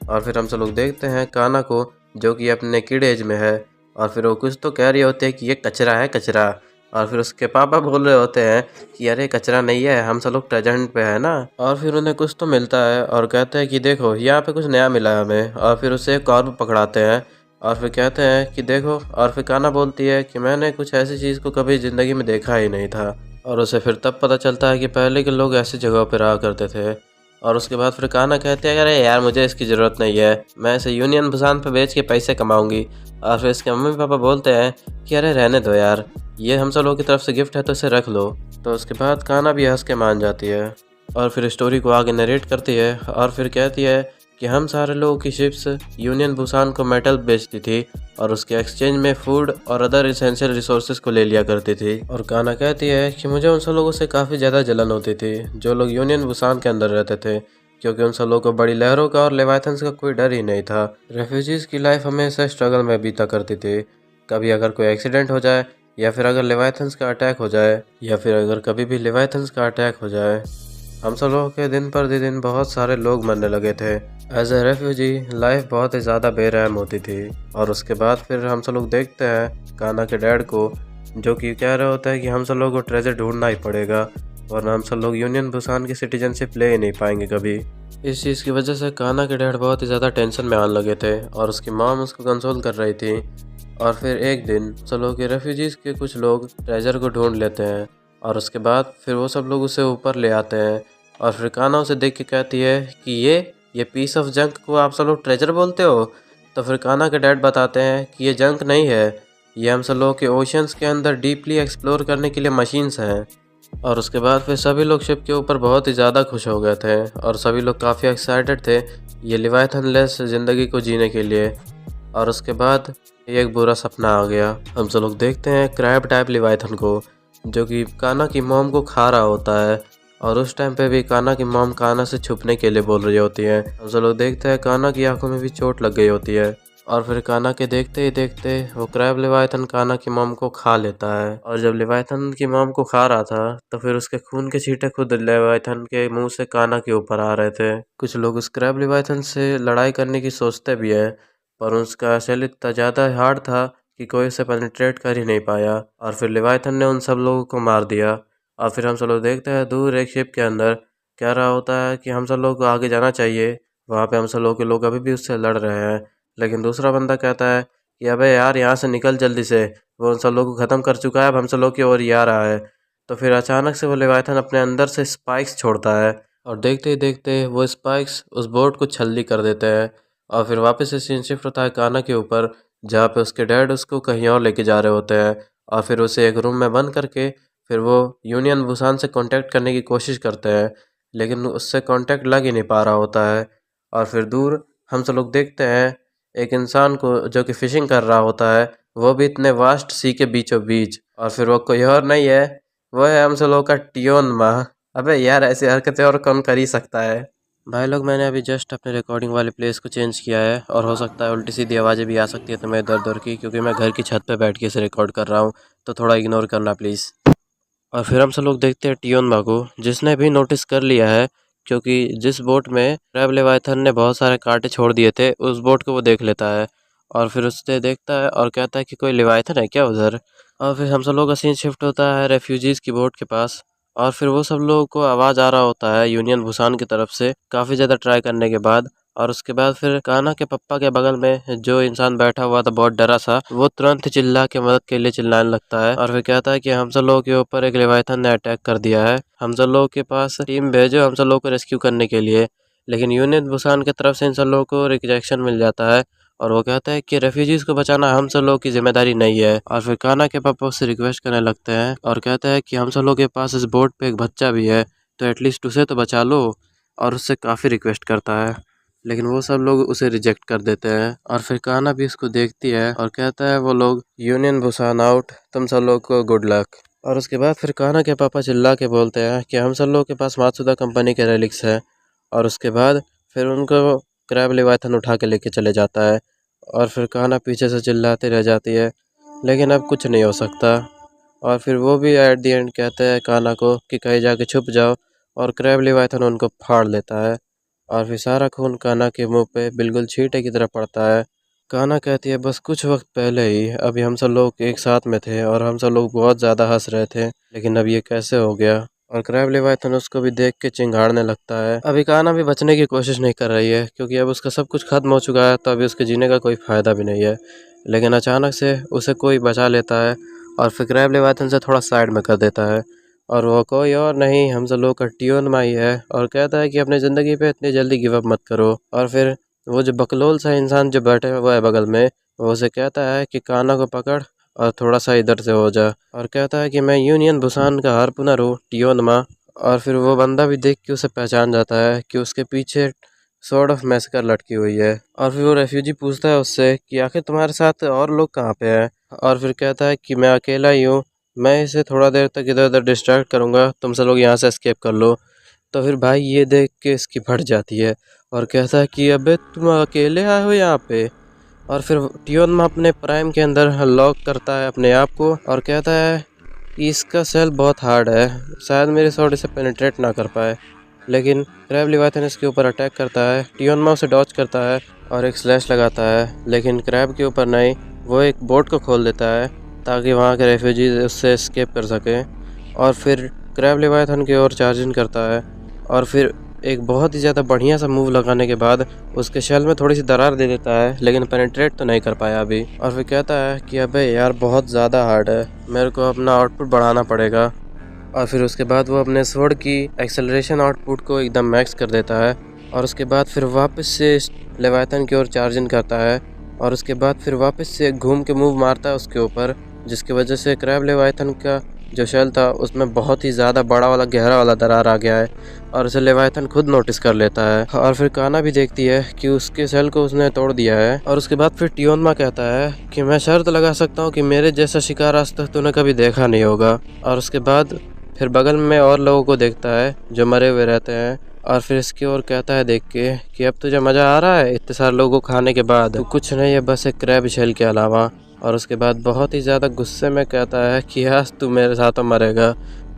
और फिर हम सब लोग देखते हैं काना को जो कि अपने किड एज में है, और फिर वो कुछ तो कह रही होती है कि ये कचरा है कचरा। और फिर उसके पापा बोल रहे होते हैं कि अरे कचरा नहीं है, हम सब लोग ट्रेजेंट पे है ना। और फिर उन्हें कुछ तो मिलता है और कहते हैं कि देखो यहाँ पे कुछ नया मिला है हमें, और फिर उसे एक कॉर्ब पकड़ाते हैं और फिर कहते हैं कि देखो। और फिर काना बोलती है कि मैंने कुछ ऐसी चीज़ को कभी ज़िंदगी में देखा ही नहीं था। और उसे फिर तब पता चलता है कि पहले के लोग ऐसी जगहों पर रहा करते थे। और उसके बाद फिर काना कहते हैं अरे यार मुझे इसकी ज़रूरत नहीं है, मैं इसे यूनियन बुसान पे बेच के पैसे कमाऊंगी। और फिर इसके मम्मी पापा बोलते हैं कि अरे रहने दो यार, ये हम सब लोगों की तरफ से गिफ्ट है तो इसे रख लो। तो उसके बाद काना भी हंस के मान जाती है, और फिर स्टोरी को आगे नरेट करती है। और फिर कहती है कि हम सारे लोगों की शिप्स यूनियन बुसान को मेटल बेचती थी, और उसके एक्सचेंज में फूड और अदर इसेंशियल रिसोर्सेज को ले लिया करती थी। और काना कहती है कि मुझे उन सब लोगों से काफ़ी ज़्यादा जलन होती थी जो लोग यूनियन बुसान के अंदर रहते थे, क्योंकि उन सब लोगों को बड़ी लहरों का और लेवाथन्स का कोई डर ही नहीं था। रेफ्यूजीज़ की लाइफ हमेशा स्ट्रगल में बीता करती थी। कभी अगर कोई एक्सीडेंट हो जाए, या फिर अगर लेवाथन्स का अटैक हो जाए, या फिर अगर कभी भी लेवाथन्स का अटैक हो जाए, हम सब लोगों के दिन पर दिन बहुत सारे लोग मरने लगे थे। एज ए रेफ्यूजी लाइफ बहुत ही ज़्यादा बेरहम होती थी। और उसके बाद फिर हम सब लोग देखते हैं काना के डैड को जो कि कह रहा होता है कि हम सब लोगों को ट्रेजर ढूंढना ही पड़ेगा, वरना हम सब लोग यूनियन बुसान की सिटीजनशिप ले ही नहीं पाएंगे कभी। इस चीज़ की वजह से काना के डैड बहुत ही ज़्यादा टेंशन में आने लगे थे, और उसकी मॉम उसको कंसोल कर रही थी। और फिर एक दिन सब लोग के रेफ्यूजीज़ के कुछ लोग ट्रेजर को ढूंढ लेते हैं, और उसके बाद फिर वो सब लोग उसे ऊपर ले आते हैं। और फिर काना उसे देख के कहती है कि ये पीस ऑफ जंक को आप सब लोग ट्रेजर बोलते हो। तो फिर काना के डैड बताते हैं कि ये जंक नहीं है, ये हम सब लोगों के ओशंस के अंदर डीपली एक्सप्लोर करने के लिए मशीन्स हैं। और उसके बाद फिर सभी लोग शिप के ऊपर बहुत ही ज़्यादा खुश हो गए थे, और सभी लोग काफ़ी एक्साइटेड थे ये लिवायथन लेस ज़िंदगी को जीने के लिए। और उसके बाद एक बुरा सपना आ गया। हम सब लोग देखते हैं क्रैब टाइप लिवायथन को जो कि काना की मॉम को खा रहा होता है, और उस टाइम पे भी काना की मॉम काना से छुपने के लिए बोल रही होती है। हम सब लोग देखते हैं काना की आंखों में भी चोट लग गई होती है, और फिर काना के देखते ही देखते वो क्रैब लेवायथन काना की मॉम को खा लेता है। और जब लेवायथन की मॉम को खा रहा था तो फिर उसके खून के छींटे खुद लेवायथन के मुंह से काना के ऊपर आ रहे थे। कुछ लोग उस क्रैब लेवायथन से लड़ाई करने की सोचते भी हैं, पर उसका शेल इतना ज़्यादा हार्ड था कि कोई उसे पेनिट्रेट कर ही नहीं पाया, और फिर लेवायथन ने उन सब लोगों को मार दिया। और फिर हम सब लोग देखते हैं दूर एक शिप के अंदर कह रहा होता है कि हम सब लोग को आगे जाना चाहिए, वहाँ पे हम सब लोग के लोग अभी भी उससे लड़ रहे हैं। लेकिन दूसरा बंदा कहता है कि अबे यार यहाँ से निकल जल्दी से, वो उन सब लोगों को ख़त्म कर चुका है, अब हम सब लोग की ओर ही आ रहा है। तो फिर अचानक से वो लेवाइथन अपने अंदर से स्पाइक्स छोड़ता है और देखते ही देखते वो स्पाइक्स उस बोट को छल्ली कर देते हैं। और फिर वापस से सीन शिफ्ट होता है काना के ऊपर, जहाँ पे उसके डैड उसको कहीं और लेके जा रहे होते हैं। और फिर उसे एक रूम में बंद करके फिर वो यूनियन बुसान से कांटेक्ट करने की कोशिश करते हैं, लेकिन उससे कांटेक्ट लग ही नहीं पा रहा होता है। और फिर दूर हम सब लोग देखते हैं एक इंसान को जो कि फिशिंग कर रहा होता है, वो भी इतने वास्ट सी के बीचों बीच। और फिर वो कोई और नहीं है, वो है हम सब लोग का टियोन माँ। अबे यार ऐसी हरकतें और कौन कर ही सकता है। भाई लोग मैंने अभी जस्ट अपने रिकॉर्डिंग वाले प्लेस को चेंज किया है और हो सकता है उल्टी सीधी आवाज़ें भी आ सकती है तुम्हें इधर उधर की, क्योंकि मैं घर की छत पे बैठ के इसे रिकॉर्ड कर रहा हूँ, तो थोड़ा इग्नोर करना प्लीज़। और फिर हम सब लोग देखते हैं टियोनमा को, जिसने भी नोटिस कर लिया है, क्योंकि जिस बोट में क्रैब लेवाइथन ने बहुत सारे कांटे छोड़ दिए थे उस बोट को वो देख लेता है। और फिर उससे देखता है और कहता है कि कोई लेवाइथन है क्या उधर। और फिर हम सब लोग का सीन शिफ्ट होता है रेफ्यूजीज़ की बोट के पास। और फिर वो सब लोगों को आवाज़ आ रहा होता है यूनियन बुसान की तरफ से काफ़ी ज़्यादा ट्राई करने के बाद। और उसके बाद फिर कान्हा के पप्पा के बगल में जो इंसान बैठा हुआ था बहुत डरा सा, वो तुरंत चिल्ला के मदद के लिए चिल्लाने लगता है और फिर कहता है कि हम सब लोगों के ऊपर एक लेवाइथन ने अटैक कर दिया है, हम सब लोगों के पास टीम भेजो हम सब लोगों को रेस्क्यू करने के लिए। लेकिन यूनियन बुसान की तरफ से इन सब लोगों को रिजेक्शन मिल जाता है और वो कहता है कि रेफ्यूजीज को बचाना हम सब लोगों की जिम्मेदारी नहीं है। और फिर कान्हा के पापा उससे रिक्वेस्ट करने लगते हैं और कहते हैं कि हम सब लोगों के पास इस बोट पे एक बच्चा भी है, तो एटलीस्ट उसे तो बचा लो। और उससे काफ़ी रिक्वेस्ट करता है, लेकिन वो सब लोग उसे रिजेक्ट कर देते हैं। और फिर कान्हा भी उसको देखती है और कहता है वो लोग यूनियन बुसान आउट, तुम सब लोग को गुड लक। और उसके बाद फिर कान्हा के पापा चिल्ला के बोलते हैं कि हम सब लोग के पास मात्सुदा कंपनी के रेलिक्स है। और उसके बाद फिर उनको क्रैब लेवाइथन उठा के लेके चले जाता है। और फिर कान्हा पीछे से चिल्लाती रह जाती है, लेकिन अब कुछ नहीं हो सकता। और फिर वो भी एट दी एंड कहते हैं कान्हा को कि कहीं जाके छुप जाओ, और क्रैब लेवाइथन उनको फाड़ लेता है। और फिर सारा खून कान्हा के मुंह पे बिल्कुल छींटे की तरह पड़ता है। कान्हा कहती है बस कुछ वक्त पहले ही अभी हम सब लोग एक साथ में थे और हम सब लोग बहुत ज़्यादा हंस रहे थे, लेकिन अब ये कैसे हो गया। और क्रैब लेवाइथन उसको भी देख के चिंगाड़ने लगता है। अभी कान्हा भी बचने की कोशिश नहीं कर रही है, क्योंकि अब उसका सब कुछ खत्म हो चुका है, तो अभी उसके जीने का कोई फ़ायदा भी नहीं है। लेकिन अचानक से उसे कोई बचा लेता है और फिर क्रैब लेवाइथन से थोड़ा साइड में कर देता है। और वो कोई और नहीं हम सब लोग का टियोन माई है, और कहता है कि अपनी ज़िंदगी पे इतनी जल्दी गिव अप मत करो। और फिर वो जो बकलोल सा इंसान जो बैठे हुआ है बगल में, वो उसे कहता है कि कान्हा को पकड़ और थोड़ा सा इधर से हो जा, और कहता है कि मैं यूनियन बुसान का हारपुनर हूँ टियोन माँ। और फिर वो बंदा भी देख के उसे पहचान जाता है कि उसके पीछे सॉर्ट ऑफ मैसेकर लटकी हुई है। और फिर वो रेफ्यूजी पूछता है उससे कि आखिर तुम्हारे साथ और लोग कहाँ पे हैं। और फिर कहता है कि मैं अकेला ही हूँ, मैं इसे थोड़ा देर तक इधर उधर डिस्ट्रैक्ट करूँगा, तुम सब लोग यहाँ से एस्केप कर लो। तो फिर भाई ये देख के इसकी फट जाती है और कहता है कि अबे तुम अकेले आए हो यहाँ पे। और फिर टियोन अपने प्राइम के अंदर लॉक करता है अपने आप को और कहता है कि इसका सेल बहुत हार्ड है, शायद मेरे शॉट इसे पेनिट्रेट ना कर पाए। लेकिन क्रैब लेवाइथन इसके ऊपर अटैक करता है, टियोनमा उसे डॉच करता है और एक स्लैश लगाता है, लेकिन क्रैब के ऊपर नहीं, वो एक बोट को खोल देता है ताकि वहाँ के रेफ्यूजीज उससे एस्केप कर सकें। और फिर क्रैब लेवाइथन की ओर चार्जिंग करता है और फिर एक बहुत ही ज़्यादा बढ़िया सा मूव लगाने के बाद उसके शेल में थोड़ी सी दरार दे देता है, लेकिन पेनिट्रेट तो नहीं कर पाया अभी। और फिर कहता है कि अबे यार बहुत ज़्यादा हार्ड है, मेरे को अपना आउटपुट बढ़ाना पड़ेगा। और फिर उसके बाद वो अपने स्वॉर्ड की एक्सेलरेशन आउटपुट को एकदम मैक्स कर देता है और उसके बाद फिर वापस से लेवाइथन की ओर चार्जिंग करता है। और उसके बाद फिर वापस से घूम के मूव मारता है उसके ऊपर, जिसकी वजह से क्रैब लेवाइथन का जो शेल था उसमें बहुत ही ज़्यादा बड़ा वाला गहरा वाला दरार आ गया है और उसे लेवाइथन खुद नोटिस कर लेता है। और फिर कान्हा भी देखती है कि उसके सेल को उसने तोड़ दिया है। और उसके बाद फिर टियोनमा कहता है कि मैं शर्त लगा सकता हूँ कि मेरे जैसा शिकार आज तक तूने कभी देखा नहीं होगा। और उसके बाद फिर बगल में और लोगों को देखता है जो मरे हुए रहते हैं और फिर इसकी ओर कहता है देख के कि अब तुझे मज़ा आ रहा है इतने सारे लोगों को खाने के बाद, तो कुछ नहीं है बस एक क्रैब शेल के अलावा। और उसके बाद बहुत ही ज़्यादा गुस्से में कहता है कि आज तू मेरे साथ मरेगा।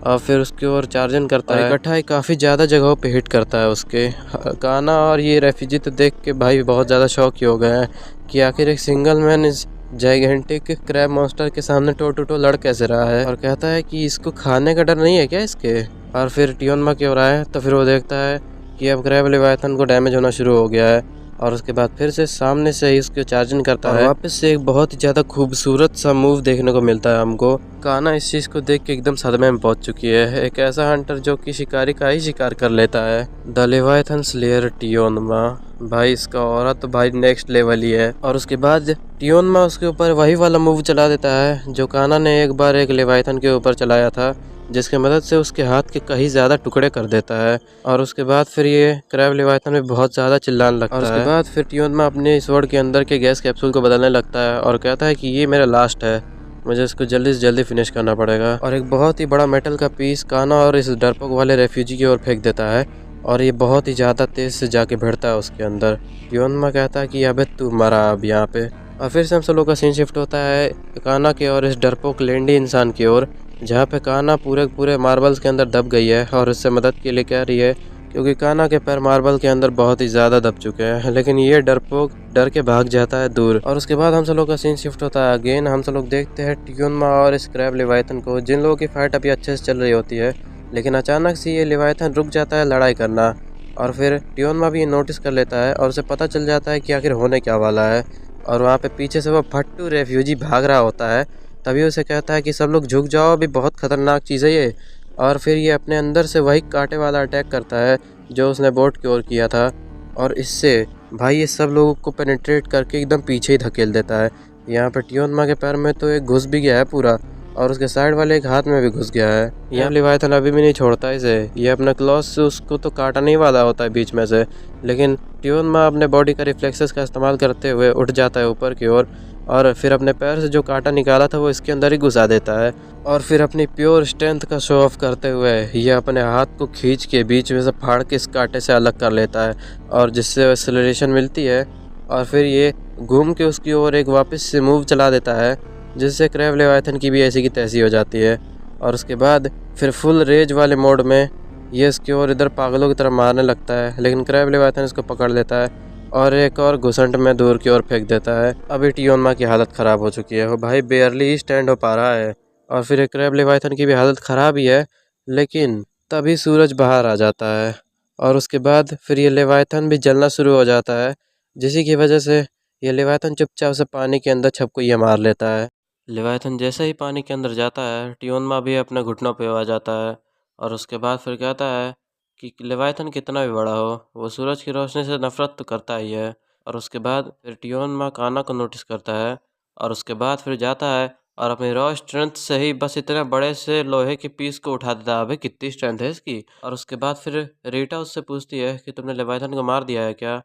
और फिर उसकी ओर चार्जिंग करता है, इकट्ठा ही काफ़ी ज़्यादा जगहों पे हिट करता है उसके। कान्हा और ये रेफ्यूजी तो देख के भाई बहुत ज़्यादा शौक ही हो गए हैं कि आखिर एक सिंगल मैन इस जाइगेंटिक क्रैब मॉन्स्टर के सामने टो टू टो लड़ कैसे रहा है। और कहता है कि इसको खाने का डर नहीं है क्या इसके। और फिर टियोनमा की ओर आए तो फिर वो देखता है कि अब क्रैब लेवाइथन को डैमेज होना शुरू हो गया है और उसके बाद फिर से सामने से ही उसको चार्जिंग करता है और वापस से एक बहुत ही ज्यादा खूबसूरत सा मूव देखने को मिलता है हमको। काना इस चीज को देख के एकदम सदमे में पहुंच चुकी है। एक ऐसा हंटर जो कि शिकारी का ही शिकार कर लेता है। द लेवाइथन स्लेयर टियोनमा, भाई इसका ऑरा तो भाई नेक्स्ट लेवल ही है। और उसके बाद टियोनमा उसके ऊपर वही वाला मूव चला देता है जो काना ने एक बार एक लेवाइथन के ऊपर चलाया था, जिसकी मदद से उसके हाथ के कहीं ज़्यादा टुकड़े कर देता है। और उसके बाद फिर ये क्रैब लेवाइथन में बहुत ज़्यादा चिल्लाने लगता है। और उसके बाद फिर टियोनमा अपने स्वॉर्ड के अंदर के गैस कैप्सूल को बदलने लगता है और कहता है कि ये मेरा लास्ट है, मुझे इसको जल्दी से जल्दी फिनिश करना पड़ेगा। और एक बहुत ही बड़ा मेटल का पीस काना और इस डरपोक वाले रेफ्यूजी की ओर फेंक देता है और ये बहुत ही ज़्यादा तेज़ से जाके भिड़ता है उसके अंदर। टियोनमा कहता है कि अबे तू मरा अब यहाँ पे। और फिर से हम सब लोग का सीन शिफ्ट होता है काना के और इस डरपोक लेंडी इंसान की ओर, जहाँ पे काना पूरे मार्बल्स के अंदर दब गई है और उससे मदद के लिए कह रही है, क्योंकि काना के पैर मार्बल के अंदर बहुत ही ज़्यादा दब चुके हैं। लेकिन ये डरपोक डर के भाग जाता है दूर। और उसके बाद हम सब लोग का सीन शिफ्ट होता है अगेन। हम सब लोग देखते हैं टियोनमा और स्क्रैब लेवाइथन को, जिन लोगों की फाइट अभी अच्छे से चल रही होती है, लेकिन अचानक से ये लेवाइथन रुक जाता है लड़ाई करना। और फिर टियोनमा भी ये नोटिस कर लेता है और उसे पता चल जाता है कि आखिर होने क्या वाला है। और वहाँ पे पीछे से वो फट्टू रेफ्यूजी भाग रहा होता है। तभी उसे कहता है कि सब लोग झुक जाओ, अभी बहुत खतरनाक चीज़ है ये। और फिर ये अपने अंदर से वही कांटे वाला अटैक करता है जो उसने बोट की ओर किया था, और इससे भाई ये सब लोगों को पेनिट्रेट करके एकदम पीछे ही धकेल देता है। यहाँ पर टियोनमा के पैर में तो एक घुस भी गया है पूरा, और उसके साइड वाले एक हाथ में भी घुस गया है। यहाँ लेवाइथन अभी भी नहीं छोड़ता इसे, ये अपने क्लॉस से उसको तो काटने ही वाला होता है बीच में से, लेकिन टियोनमा अपने बॉडी का रिफ्लेक्सेस का इस्तेमाल करते हुए उठ जाता है ऊपर की ओर, और फिर अपने पैर से जो कांटा निकाला था वो इसके अंदर ही घुसा देता है। और फिर अपनी प्योर स्ट्रेंथ का शो ऑफ करते हुए ये अपने हाथ को खींच के बीच में से फाड़ के इस कांटे से अलग कर लेता है, और जिससे एक्सेलरेशन मिलती है। और फिर ये घूम के उसकी ओर एक वापस से मूव चला देता है, जिससे क्रैब लेवाइथन की भी ऐसी की तैसी हो जाती है। और उसके बाद फिर फुल रेज वाले मोड में ये इसकी ओर इधर पागलों की तरह मारने लगता है, लेकिन क्रैब लेवाइथन इसको पकड़ लेता है और एक और घुसंट में दूर की ओर फेंक देता है। अभी टियोनमा की हालत ख़राब हो चुकी है, वो भाई बेयरली ही स्टैंड हो पा रहा है। और फिर एक क्रैब लेवाइथन की भी हालत ख़राब ही है, लेकिन तभी सूरज बाहर आ जाता है और उसके बाद फिर ये लेवाइथन भी जलना शुरू हो जाता है, जिसी की वजह से ये लेवाइथन चुपचाप से पानी के अंदर छपको मार लेता है। लेवाइथन जैसे ही पानी के अंदर जाता है, टियोनमा भी अपने घुटनों पे आ जाता है और उसके बाद फिर कहता है कि लेवाइथन कितना भी बड़ा हो, वो सूरज की रोशनी से नफरत तो करता ही है। और उसके बाद फिर टियोनमा काना को नोटिस करता है और उसके बाद फिर जाता है और अपनी रॉ स्ट्रेंथ से ही बस इतने बड़े से लोहे के पीस को उठा देता है। अबे कितनी स्ट्रेंथ है इसकी। और उसके बाद फिर रीटा उससे पूछती है कि तुमने लेवाइथन को मार दिया है क्या,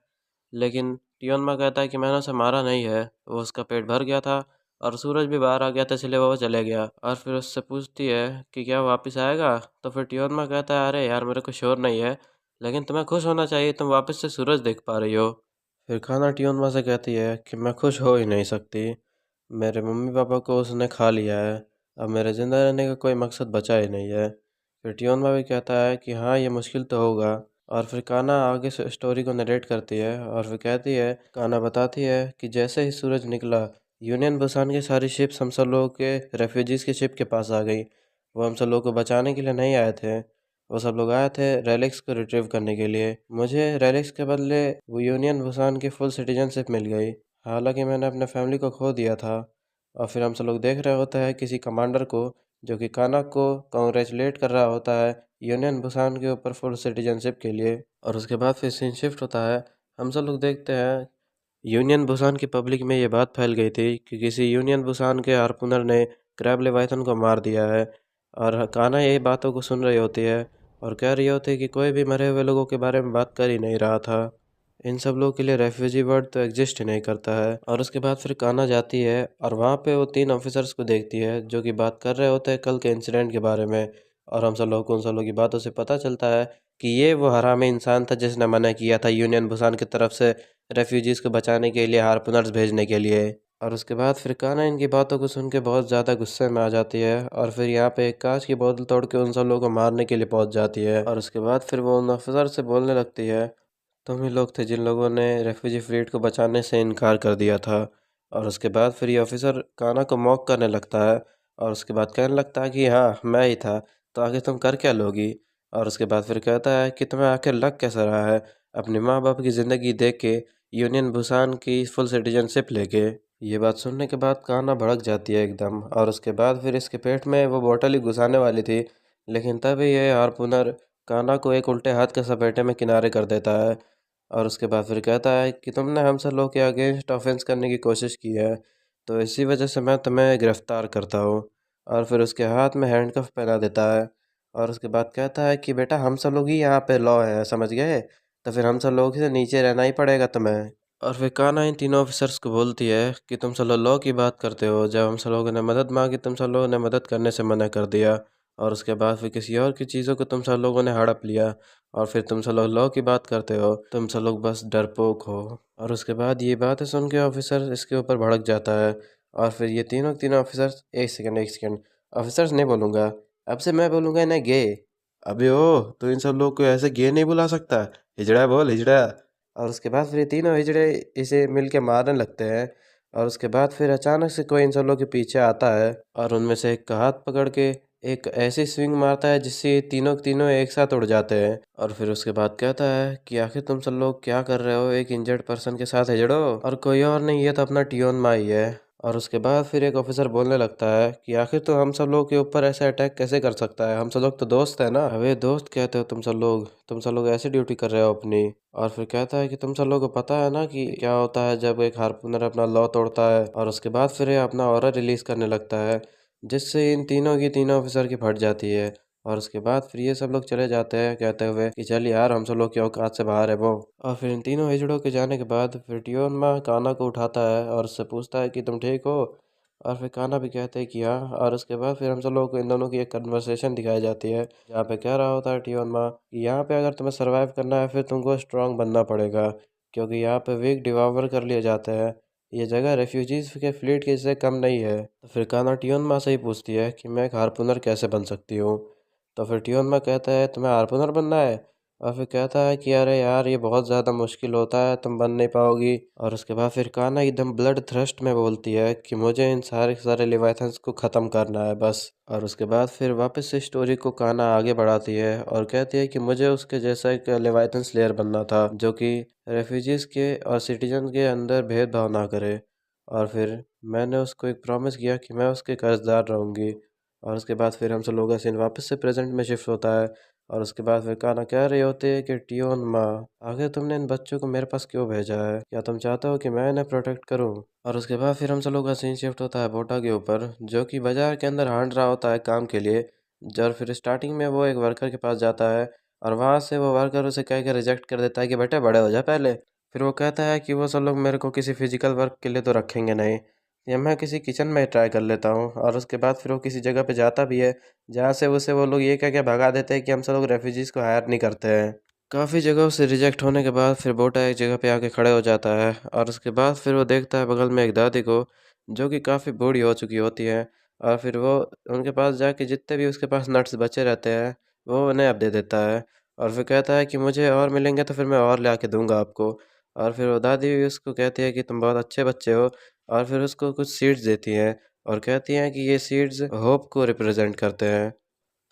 लेकिन टियोनमा कहता है कि मैंने उसे मारा नहीं है, वो उसका पेट भर गया था और सूरज भी बाहर आ गया था, इसलिए वो चले गया। और फिर उससे पूछती है कि क्या वापस आएगा, तो फिर टियोनमा कहता है अरे यार मेरे को श्योर नहीं है, लेकिन तुम्हें खुश होना चाहिए, तुम वापस से सूरज देख पा रही हो। फिर खाना टियोनमा से कहती है कि मैं खुश हो ही नहीं सकती, मेरे मम्मी पापा को उसने खा लिया है, अब मेरे ज़िंदा रहने का कोई मकसद बचा ही नहीं है। फिर टियोनमा भी कहता है कि हाँ ये मुश्किल तो होगा। और फिर काना आगे से स्टोरी को नरेट करती है और फिर कहती है, काना बताती है कि जैसे ही सूरज निकला, यूनियन बुसान की सारी शिप्स हम सब लोगों के रेफ्यूजीज़ के शिप के पास आ गई। वो हम सब लोगों को बचाने के लिए नहीं आए थे, वो सब लोग आए थे रेलिक्स को रिट्रीव करने के लिए। मुझे रेलिक्स के बदले वो यूनियन बुसान की फुल सिटीजनशिप मिल गई, हालांकि मैंने अपने फैमिली को खो दिया था। और फिर हम सब लोग देख रहे होते हैं किसी कमांडर को जो कि काना को कॉन्ग्रेचुलेट कर रहा होता है यूनियन बुसान के ऊपर फुल सिटीजनशिप के लिए। और उसके बाद फिर सीन शिफ्ट होता है, हम सब लोग देखते हैं यूनियन बुसान की पब्लिक में ये बात फैल गई थी कि किसी यूनियन बुसान के हार्पूनर ने क्रैब लेवाइथन को मार दिया है। और काना यही बातों को सुन रही होती है और कह रही होती है कि कोई भी मरे हुए लोगों के बारे में बात कर ही नहीं रहा था, इन सब लोगों के लिए रेफ्यूजी वर्ड तो एग्जिस्ट ही नहीं करता है। और उसके बाद फिर काना जाती है और वहाँ पे वो तीन ऑफिसर्स को देखती है जो कि बात कर रहे होते हैं कल के इंसिडेंट के बारे में। और हम सब लोग को उन सब लोगों की बातों से पता चलता है कि ये वो हरामी इंसान था जिसने मना किया था यूनियन बुसान की तरफ से रेफ्यूजीज़ को बचाने के लिए हार्पूनर्स भेजने के लिए। और उसके बाद फिर काना इनकी बातों को सुन के बहुत ज़्यादा गुस्से में आ जाती है और फिर यहाँ पे एक कांच की बोतल तोड़ के उन सब लोगों को मारने के लिए पहुँच जाती है। और उसके बाद फिर वो उन ऑफिसर से बोलने लगती है, तुम ही लोग थे जिन लोगों ने रेफ्यूजी फ्लीट को बचाने से इनकार कर दिया था। और उसके बाद फिर ये ऑफिसर काना को मॉक करने लगता है और उसके बाद कहने लगता है कि हाँ मैं ही था, तो आगे तुम कर क्या लोगी। और उसके बाद फिर कहता है कि तुम्हें आखिर लग कैसा रहा है अपने माँ बाप की ज़िंदगी देख के यूनियन बुसान की फुल सिटीजनशिप लेके। ये बात सुनने के बाद कान्हा भड़क जाती है एकदम, और उसके बाद फिर इसके पेट में वो बोतल ही घुसाने वाली थी, लेकिन तभी ये हार्पूनर कान्हा को एक उल्टे हाथ के सपेटे में किनारे कर देता है। और उसके बाद फिर कहता है कि तुमने हम सब लोग के अगेंस्ट ऑफेंस करने की कोशिश की है, तो इसी वजह से मैं तुम्हें गिरफ्तार करता हूँ। और फिर उसके हाथ में हैंडकफ पहना देता है। और उसके बाद कहता है कि बेटा हम सब लोग ही यहाँ पे लॉ है, समझ गए, तो फिर हम सब लोग से नीचे रहना ही पड़ेगा तुम्हें। और फिर कान्हा इन तीनों ऑफिसर्स को बोलती है कि तुम सब लोग लॉ की बात करते हो, जब हम सब लोगों ने मदद मांगी तुम सब लोगों ने मदद करने से मना कर दिया। और उसके बाद फिर किसी और की चीज़ों को तुम सब लोगों ने हड़प लिया, और फिर तुम सब लोग लॉ की बात करते हो, तुम सब लोग बस डरपोक हो। और उसके बाद ये बातें सुन के ऑफिसर इसके ऊपर भड़क जाता है। और फिर ये तीनों तीनों ऑफिसर्स, एक सेकंड ऑफिसर्स नहीं बोलूँगा, अब से मैं बोलूँगा इन्हें गे। अबे ओ, तो इन सब लोग को ऐसे गे नहीं बुला सकता, हिजड़ा बोल हिजड़ा। और उसके बाद फिर ये तीनों हिजड़े इसे मिल के मारने लगते हैं। और उसके बाद फिर अचानक से कोई इन सब लोग के पीछे आता है, और उनमें से एक का हाथ पकड़ के एक ऐसी स्विंग मारता है जिससे ये तीनों के तीनों एक साथ उड़ जाते हैं। और फिर उसके बाद कहता है कि आखिर तुम सब लोग क्या कर रहे हो एक इंजर्ड पर्सन के साथ हिजड़ो, और कोई और नहीं, ये तो अपना टियोन माई है। और उसके बाद फिर एक ऑफिसर बोलने लगता है कि आखिर तो हम सब लोग के ऊपर ऐसा अटैक कैसे कर सकता है, हम सब लोग तो दोस्त है ना। अबे दोस्त कहते हो तुम सब लोग ऐसे ड्यूटी कर रहे हो अपनी। और फिर कहता है कि तुम सब लोगों को पता है ना कि क्या होता है जब एक हार्पूनर अपना लॉ तोड़ता है। और उसके बाद फिर ये अपना ऑरा रिलीज करने लगता है, जिससे इन तीनों की तीनों ऑफिसर की फट जाती है। और उसके बाद फिर ये सब लोग चले जाते हैं कहते हुए कि चल यार हम सब लोग की औकात से बाहर है वो। और फिर इन तीनों हिजड़ों के जाने के बाद फिर टियोन माँ कान्हा को उठाता है और उससे पूछता है कि तुम ठीक हो। और फिर कान्हा भी कहते हैं कि हाँ। और उसके बाद फिर हम सब लोगों को इन दोनों की एक कन्वर्सेशन दिखाई जाती है, जहाँ पे कह रहा होता है टियोन माँ कि यहाँ पे अगर तुम्हें सरवाइव करना है फिर तुमको स्ट्रांग बनना पड़ेगा, क्योंकि यहाँ पे वीक डिवावर कर लिए जाते हैं। ये जगह रेफ्यूजीज के फ्लीट के से कम नहीं है। तो फिर कान्हा टियोन माँ से ही पूछती है कि मैं एक हार्पूनर कैसे बन सकती हूँ। तो फिर टियोन माँ कहता है तुम्हें हार्पूनर बनना है। और फिर कहता है कि अरे यार ये बहुत ज़्यादा मुश्किल होता है, तुम बन नहीं पाओगी। और उसके बाद फिर कान्हा एकदम ब्लड थ्रस्ट में बोलती है कि मुझे इन सारे के सारे लिवाइथन्स को ख़त्म करना है बस। और उसके बाद फिर वापस से स्टोरी को कान्हा आगे बढ़ाती है और कहती है कि मुझे उसके जैसा एक लिवाइथन स्लेयर बनना था, जो कि रेफ्यूजीज़ के और सिटीजन के अंदर भेदभाव ना करे। और फिर मैंने उसको एक प्रॉमिस किया कि मैं उसके कर्जदार रहूँगी। और उसके बाद फिर हम सब लोगों का सीन वापस से प्रेजेंट में शिफ्ट होता है। और उसके बाद फिर कान्हा कह रहे होते हैं कि टियोन माँ, आखिर तुमने इन बच्चों को मेरे पास क्यों भेजा है, क्या तुम चाहते हो कि मैं इन्हें प्रोटेक्ट करूं। और उसके बाद फिर हम सब लोग का सीन शिफ्ट होता है बोटा के ऊपर, जो कि बाजार के अंदर हांड रहा होता है काम के लिए। और फिर स्टार्टिंग में वो एक वर्कर के पास जाता है, और वहाँ से वो वर्कर उसे कह के रिजेक्ट कर देता है कि बेटा बड़े हो जा पहले। फिर वो कहता है कि वो सब लोग मेरे को किसी फिजिकल वर्क के लिए तो रखेंगे नहीं, या मैं किसी किचन में ट्राई कर लेता हूँ। और उसके बाद फिर वो किसी जगह पे जाता भी है, जहाँ से उसे वो लोग ये कह के भगा देते हैं कि हम सब लोग रेफ्यूजीज़ को हायर नहीं करते हैं। काफ़ी जगहों से रिजेक्ट होने के बाद फिर बोटा एक जगह पे आके खड़े हो जाता है, और उसके बाद फिर वो देखता है बगल में एक दादी को, जो कि काफ़ी बूढ़ी हो चुकी होती है। और फिर वो उनके पास जाके जितने भी उसके पास नट्स बचे रहते हैं वो उन्हें अब दे देता है। और फिर कहता है कि मुझे और मिलेंगे तो फिर मैं और ला के दूंगा आपको। और फिर वो दादी भी उसको कहती है कि तुम बहुत अच्छे बच्चे हो, और फिर उसको कुछ सीड्स देती हैं और कहती हैं कि ये सीड्स होप को रिप्रेजेंट करते हैं।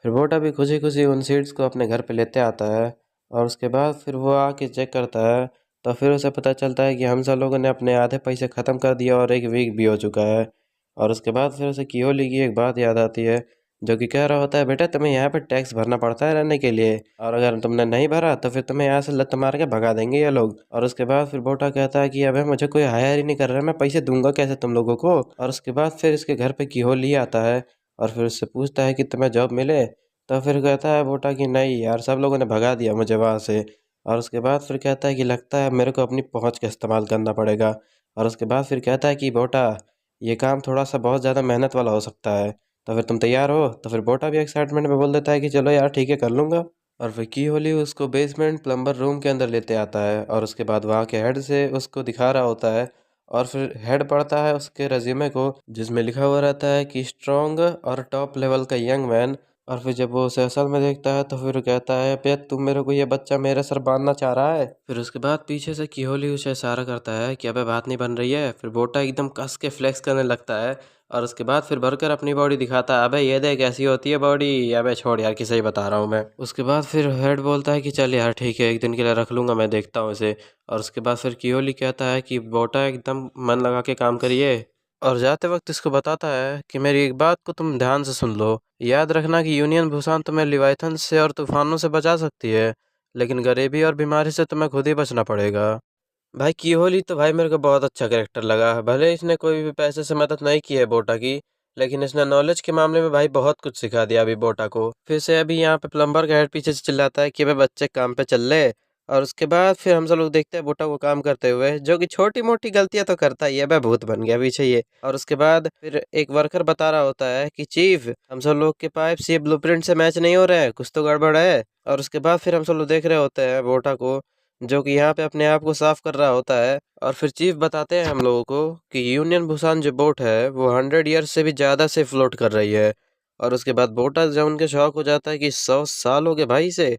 फिर बोटा भी खुशी खुशी उन सीड्स को अपने घर पे लेते आता है। और उसके बाद फिर वो आके चेक करता है, तो फिर उसे पता चलता है कि हम सब लोगों ने अपने आधे पैसे ख़त्म कर दिया और एक वीक भी हो चुका है। और उसके बाद फिर उसे कियोली की एक बात याद आती है, जो कि कह रहा होता है बेटा तुम्हें यहाँ पे टैक्स भरना पड़ता है रहने के लिए, और अगर तुमने नहीं भरा तो फिर तुम्हें यहाँ से लत मार के भगा देंगे ये लोग। और उसके बाद फिर बोटा कहता है कि अबे मुझे कोई हायर ही नहीं कर रहा, मैं पैसे दूंगा कैसे तुम लोगों को। और उसके बाद फिर इसके घर पे किहोली आता है, और फिर उससे पूछता है कि तुम्हें जॉब मिले। तो फिर कहता है बोटा कि नहीं यार, सब लोगों ने भगा दिया मुझे वहाँ से। और उसके बाद फिर कहता है कि लगता है मेरे को अपनी पहुँच का इस्तेमाल करना पड़ेगा। और उसके बाद फिर कहता है कि बोटा, ये काम थोड़ा सा बहुत ज़्यादा मेहनत वाला हो सकता है, तो फिर तुम तैयार हो। तो फिर बोटा भी एक्साइटमेंट में बोल देता है कि चलो यार ठीक है कर लूँगा। और फिर की होली उसको बेसमेंट प्लम्बर रूम के अंदर लेते आता है, और उसके बाद वहाँ के हेड से उसको दिखा रहा होता है। और फिर हेड पढ़ता है उसके रेज्यूमे को, जिसमें लिखा हुआ रहता है कि स्ट्रॉन्ग और टॉप लेवल का यंग मैन, और फिर जब वो उसे असल में देखता है तो फिर कहता है, पे तुम मेरे को ये बच्चा मेरे सर बांधना चाह रहा है। फिर उसके बाद पीछे से किहोली उसे इशारा करता है कि अबे बात नहीं बन रही है। फिर बोटा एकदम कस के फ्लेक्स करने लगता है। और उसके बाद फिर बर्गर अपनी बॉडी दिखाता है, अबे ये देख कैसी होती है बॉडी। अबे छोड़ यार, किसे ही बता रहा हूँ मैं। उसके बाद फिर हेड बोलता है कि चल यार ठीक है, एक दिन के लिए रख लूंगा, मैं देखता हूँ इसे। और उसके बाद फिर किहोली कहता है कि बोटा एकदम मन लगा के काम करिए। और जाते वक्त इसको बताता है कि मेरी एक बात को तुम ध्यान से सुन लो। याद रखना कि यूनियन भूसान तुम्हें लिवाइथन से और तूफानों से बचा सकती है, लेकिन गरीबी और बीमारी से तुम्हें खुद ही बचना पड़ेगा। भाई कीहोली तो भाई मेरे को बहुत अच्छा कैरेक्टर लगा। भले इसने कोई भी पैसे से मदद नहीं की है बोटा की, लेकिन इसने नॉलेज के मामले में भाई बहुत कुछ सिखा दिया अभी बोटा को। फिर से अभी यहाँ पे प्लम्बर का हेड पीछे से चिल्लाता है कि भाई बच्चे काम पे चल ले। और उसके बाद फिर हम सब लोग देखते हैं बोटा को काम करते हुए, जो कि छोटी मोटी गलतियां तो करता ही है, भाई भूत बन गया पीछे ये। और उसके बाद फिर एक वर्कर बता रहा होता है कि चीफ, हम सब लोग के पाइप्स ये ब्लूप्रिंट से मैच नहीं हो रहे हैं, कुछ तो गड़बड़ है। और उसके बाद फिर हम सब लोग देख रहे होते हैं बोटा को, जो कि यहाँ पे अपने आप को साफ कर रहा होता है। और फिर चीफ बताते हैं हम लोगों को कि यूनियन बुसान जो बोट है वो 100 ईयर्स से भी ज़्यादा से फ्लोट कर रही है। और उसके बाद बोटा जब उनके शौक हो जाता है कि 100 साल हो गए भाई इसे।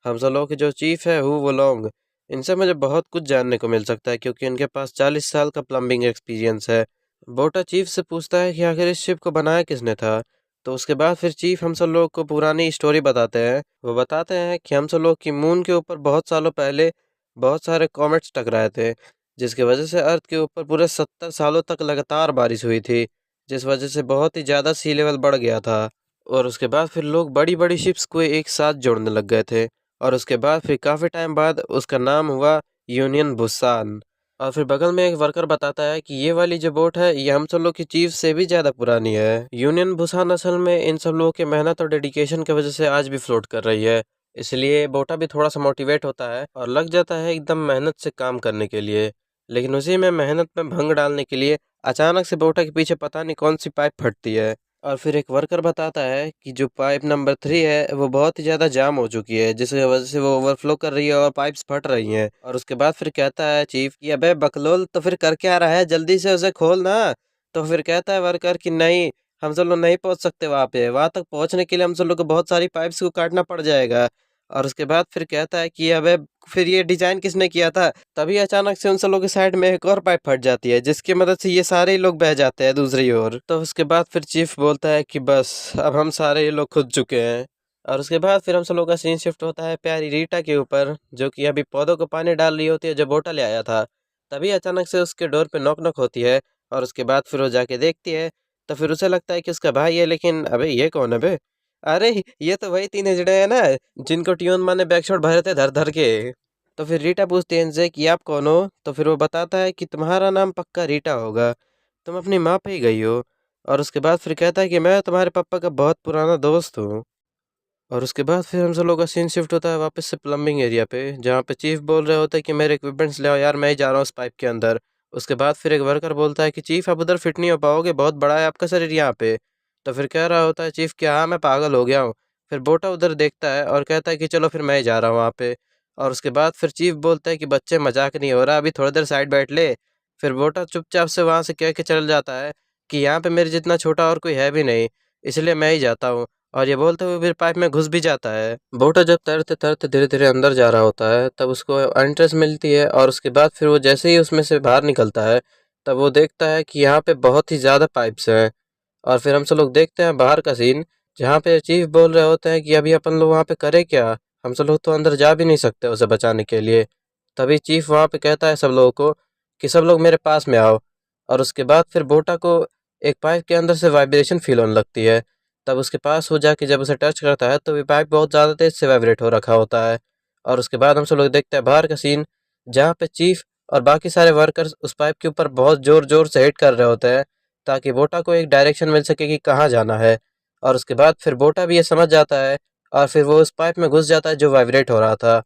हम सब लोग के जो चीफ है हु वो लोंग, इनसे मुझे बहुत कुछ जानने को मिल सकता है क्योंकि इनके पास 40 साल का प्लम्बिंग एक्सपीरियंस है। बोटा चीफ से पूछता है कि आखिर इस शिप को बनाया किसने था। तो उसके बाद फिर चीफ हम सब लोग को पुरानी स्टोरी बताते हैं। वो बताते हैं कि हम सब लोग की मून के ऊपर बहुत सालों पहले बहुत सारे कॉमेट्स टकराए थे, जिसकी वजह से अर्थ के ऊपर पूरे 70 सालों तक लगातार बारिश हुई थी, जिस वजह से बहुत ही ज़्यादा सी लेवल बढ़ गया था। और उसके बाद फिर लोग बड़ी बड़ी शिप्स को एक साथ जोड़ने लग गए थे। और उसके बाद फिर काफ़ी टाइम बाद उसका नाम हुआ यूनियन बुसान। और फिर बगल में एक वर्कर बताता है कि ये वाली जो बोट है ये हम सब लोग की चीफ से भी ज़्यादा पुरानी है। यूनियन बुसान असल में इन सब लोगों की मेहनत और डेडिकेशन की वजह से आज भी फ्लोट कर रही है। इसलिए बोटा भी थोड़ा सा मोटिवेट होता है और लग जाता है एकदम मेहनत से काम करने के लिए। लेकिन उसी में मेहनत में भंग डालने के लिए अचानक से बोटा के पीछे पता नहीं कौन सी पाइप फटती है। और फिर एक वर्कर बताता है कि जो पाइप नंबर 3 है वो बहुत ही ज़्यादा जाम हो चुकी है, जिसकी वजह से वो ओवरफ्लो कर रही है और पाइप्स फट रही हैं। और उसके बाद फिर कहता है चीफ कि अबे बकलोल, तो फिर कर क्या रहा है, जल्दी से उसे खोल ना। तो फिर कहता है वर्कर कि नहीं, हम सब लोग नहीं पहुंच सकते वहाँ पे, वहाँ तक पहुंचने के लिए हम सब लोग को बहुत सारी पाइप्स को काटना पड़ जाएगा। और उसके बाद फिर कहता है कि अबे फिर ये डिजाइन किसने किया था। तभी अचानक से उन सब लोगों के साइड में एक और पाइप फट जाती है, जिसकी मदद से ये सारे ही लोग बह जाते हैं दूसरी ओर। तो उसके बाद फिर चीफ बोलता है कि बस अब हम सारे ये लोग खुद चुके हैं। और उसके बाद फिर हम सब लोग का सीन शिफ्ट होता है प्यारी रीटा के ऊपर, जो कि अभी पौधों को पानी डाल रही होती है जो बोटा ले आया था। तभी अचानक से उसके डोर पे नॉक नॉक होती है। और उसके बाद फिर वो जाके देखती है, तो फिर उसे लगता है कि उसका भाई है, लेकिन अबे ये कौन है बे। अरे ये तो वही तीन हिजड़े हैं ना, जिनको ट्यून माँ ने बैकशॉट भरे थे धर धर के। तो फिर रीटा पूछती है इनसे कि आप कौन हो। तो फिर वो बताता है कि तुम्हारा नाम पक्का रीटा होगा, तुम अपनी माँ पे ही गई हो। और उसके बाद फिर कहता है कि मैं तुम्हारे पापा का बहुत पुराना दोस्त हूँ। और उसके बाद फिर हम सब लोग का सीन शिफ्ट होता है वापस से प्लम्बिंग एरिया पे, जहाँ पे चीफ बोल रहे होते हैं कि मेरे इक्विपमेंट्स ले आओ यार, मैं ही जा रहा हूँ उस पाइप के अंदर। उसके बाद फिर एक वर्कर बोलता है कि चीफ आप उधर फिट नहीं हो पाओगे, बहुत बड़ा है आपका शरीर यहाँ पे। तो फिर कह रहा होता है चीफ कि हाँ मैं पागल हो गया हूँ। फिर बोटा उधर देखता है और कहता है कि चलो फिर मैं ही जा रहा हूँ वहाँ पे। और उसके बाद फिर चीफ बोलता है कि बच्चे मजाक नहीं हो रहा, अभी थोड़ी देर साइड बैठ ले। फिर बोटा चुपचाप से वहाँ से कह के चल जाता है कि यहाँ पे मेरे जितना छोटा और कोई है भी नहीं, इसलिए मैं ही जाता हूँ। और ये बोलते हुए फिर पाइप में घुस भी जाता है। बोटा जब तैरते तैरते धीरे धीरे अंदर जा रहा होता है तब उसको एंट्रेंस मिलती है। और उसके बाद फिर वो जैसे ही उसमें से बाहर निकलता है तब वो देखता है कि यहाँ पे बहुत ही ज़्यादा पाइप्स हैं। और फिर हम सब लोग देखते हैं बाहर का सीन, जहाँ पे चीफ बोल रहे होते हैं कि अभी अपन लोग वहाँ पे करें क्या, हम सब लोग तो अंदर जा भी नहीं सकते उसे बचाने के लिए। तभी चीफ वहाँ पे कहता है सब लोगों को कि सब लोग मेरे पास में आओ। और उसके बाद फिर बोटा को एक पाइप के अंदर से वाइब्रेशन फील होने लगती है। तब उसके पास हो जाके जब उसे टच करता है तो ये पाइप बहुत ज़्यादा तेज़ से वाइब्रेट हो रखा होता है। और उसके बाद हम सब लोग देखते हैं बाहर का सीन, जहाँ पे चीफ और बाकी सारे वर्कर्स उस पाइप के ऊपर बहुत ज़ोर ज़ोर से हिट कर रहे होते हैं, ताकि बोटा को एक डायरेक्शन मिल सके कि कहाँ जाना है। और उसके बाद फिर बोटा भी ये समझ जाता है और फिर वो उस पाइप में घुस जाता है जो वाइब्रेट हो रहा था।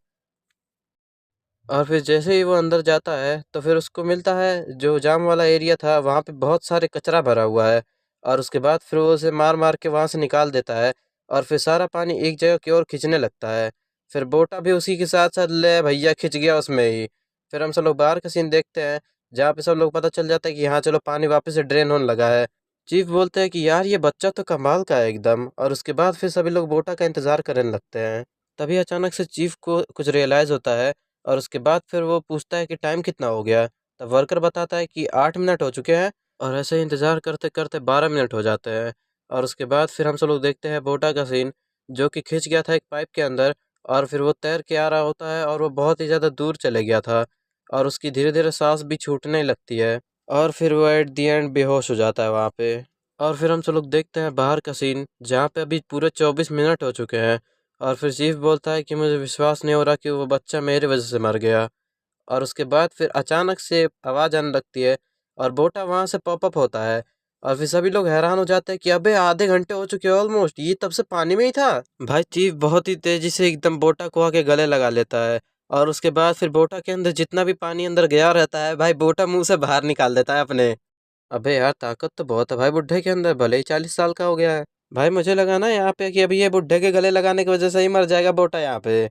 और फिर जैसे ही वो अंदर जाता है तो फिर उसको मिलता है जो जाम वाला एरिया था, वहाँ पे बहुत सारे कचरा भरा हुआ है। और उसके बाद फिर वो उसे मार मार के वहाँ से निकाल देता है और फिर सारा पानी एक जगह की ओर खींचने लगता है। फिर बोटा भी उसी के साथ साथ ले भैया खिंच गया उसमें ही। फिर हम सब लोग बाहर का सीन देखते हैं, जहाँ पे सब लोग पता चल जाता है कि हाँ चलो पानी वापस से ड्रेन होने लगा है। चीफ बोलते हैं कि यार ये बच्चा तो कमाल का है एकदम, और उसके बाद फिर सभी लोग बोटा का इंतजार करने लगते हैं। तभी अचानक से चीफ को कुछ रियलाइज होता है, और उसके बाद फिर वो पूछता है कि टाइम कितना हो गया। तब वर्कर बताता है कि 8 मिनट हो चुके हैं, और ऐसे ही इंतजार करते करते 12 मिनट हो जाते हैं। और उसके बाद फिर हम सब लोग देखते हैं बोटा का सीन, जो कि खिंच गया था एक पाइप के अंदर, और फिर वो तैर के आ रहा होता है, और वो बहुत ही ज़्यादा दूर चले गया था, और उसकी धीरे धीरे सांस भी छूटने लगती है, और फिर वो एट दी एंड बेहोश हो जाता है वहाँ पे। और फिर हम सब लोग देखते हैं बाहर का सीन, जहाँ पे अभी पूरे 24 मिनट हो चुके हैं, और फिर चीफ बोलता है कि मुझे विश्वास नहीं हो रहा कि वो बच्चा मेरी वजह से मर गया। और उसके बाद फिर अचानक से आवाज़ आने लगती है, और बोटा वहाँ से पॉपअप होता है, और फिर सभी लोग हैरान हो जाते हैं कि अबे आधे घंटे हो चुके हैं ऑलमोस्ट, ये तब से पानी में ही था। भाई चीफ बहुत ही तेजी से एकदम बोटा को आके गले लगा लेता है, और उसके बाद फिर बोटा के अंदर जितना भी पानी अंदर गया रहता है भाई बोटा मुंह से बाहर निकाल देता है अपने। अबे यार ताकत तो बहुत है भाई बुड्ढे के अंदर, भले ही 40 साल का हो गया है। भाई मुझे लगा ना यहाँ पे कि अभी ये बुड्ढे के गले लगाने की वजह से ही मर जाएगा बोटा यहाँ पे।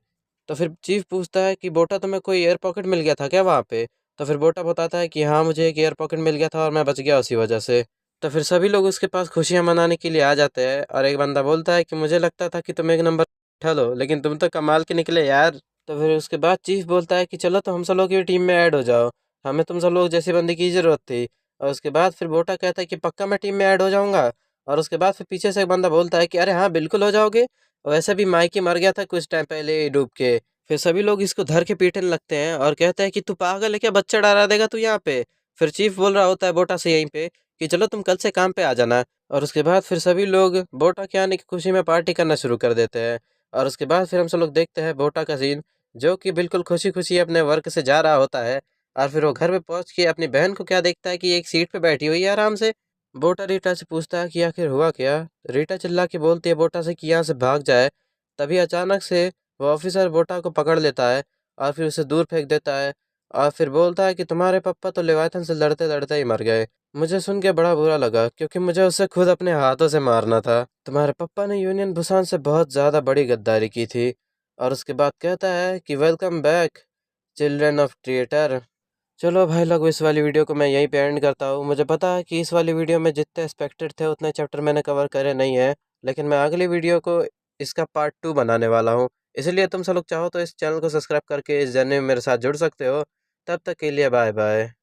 तो फिर चीफ पूछता है कि बोटा तुम्हें कोई एयर पॉकेट मिल गया था क्या वहाँ पे। तो फिर बोटा बताता है कि हाँ मुझे एक एयर पॉकेट मिल गया था और मैं बच गया उसी वजह से। तो फिर सभी लोग उसके पास खुशियाँ मनाने के लिए आ जाते हैं, और एक बंदा बोलता है कि मुझे लगता था कि तुम एक नंबर उठा लो, लेकिन तुम तो कमाल के निकले यार। तो फिर उसके बाद चीफ बोलता है कि चलो तो हम सब लोग की टीम में ऐड हो जाओ, हमें तुम सब लोग जैसे बंदे की ज़रूरत थी। और उसके बाद फिर बोटा कहता है कि पक्का मैं टीम में ऐड हो जाऊंगा। और उसके बाद फिर पीछे से एक बंदा बोलता है कि अरे हाँ बिल्कुल हो जाओगे, और वैसे भी माइकी मर गया था कुछ टाइम पहले ही डूब के। फिर सभी लोग इसको धर के पीटने लगते हैं, और कहते हैं कि तू पागल है क्या, बच्चा डरा देगा तू यहाँ पे। फिर चीफ बोल रहा होता है बोटा से यहीं पे कि चलो तुम कल से काम पे आ जाना। और उसके बाद फिर सभी लोग बोटा के आने की खुशी में पार्टी करना शुरू कर देते हैं। और उसके बाद फिर हम सब लोग देखते हैं बोटा का सीन, जो कि बिल्कुल खुशी खुशी अपने वर्क से जा रहा होता है। और फिर वो घर पे पहुंच के अपनी बहन को क्या देखता है कि एक सीट पे बैठी हुई है आराम से। बोटा रीटा से पूछता है कि आखिर हुआ क्या। रीटा चिल्ला के बोलती है बोटा से कि यहाँ से भाग जाए। तभी अचानक से वो ऑफिसर बोटा को पकड़ लेता है, और फिर उसे दूर फेंक देता है, और फिर बोलता है कि तुम्हारे पापा तो लेवाथन से लड़ते लड़ते ही मर गए। मुझे सुन के बड़ा बुरा लगा, क्योंकि मुझे उसे खुद अपने हाथों से मारना था। तुम्हारे पापा ने यूनियन बुसान से बहुत ज़्यादा बड़ी गद्दारी की थी। और उसके बाद कहता है कि welcome back children of theatre. चलो भाई लोग इस वाली वीडियो को मैं यहीं पे एंड करता हूँ। मुझे पता है कि इस वाली वीडियो में जितने एक्सपेक्टेड थे उतने चैप्टर मैंने कवर करे नहीं है, लेकिन मैं अगली वीडियो को इसका पार्ट 2 बनाने वाला हूँ। इसलिए तुम सब लोग चाहो तो इस चैनल को सब्सक्राइब करके इस जर्नी में मेरे साथ जुड़ सकते हो। तब तक के लिए बाय बाय।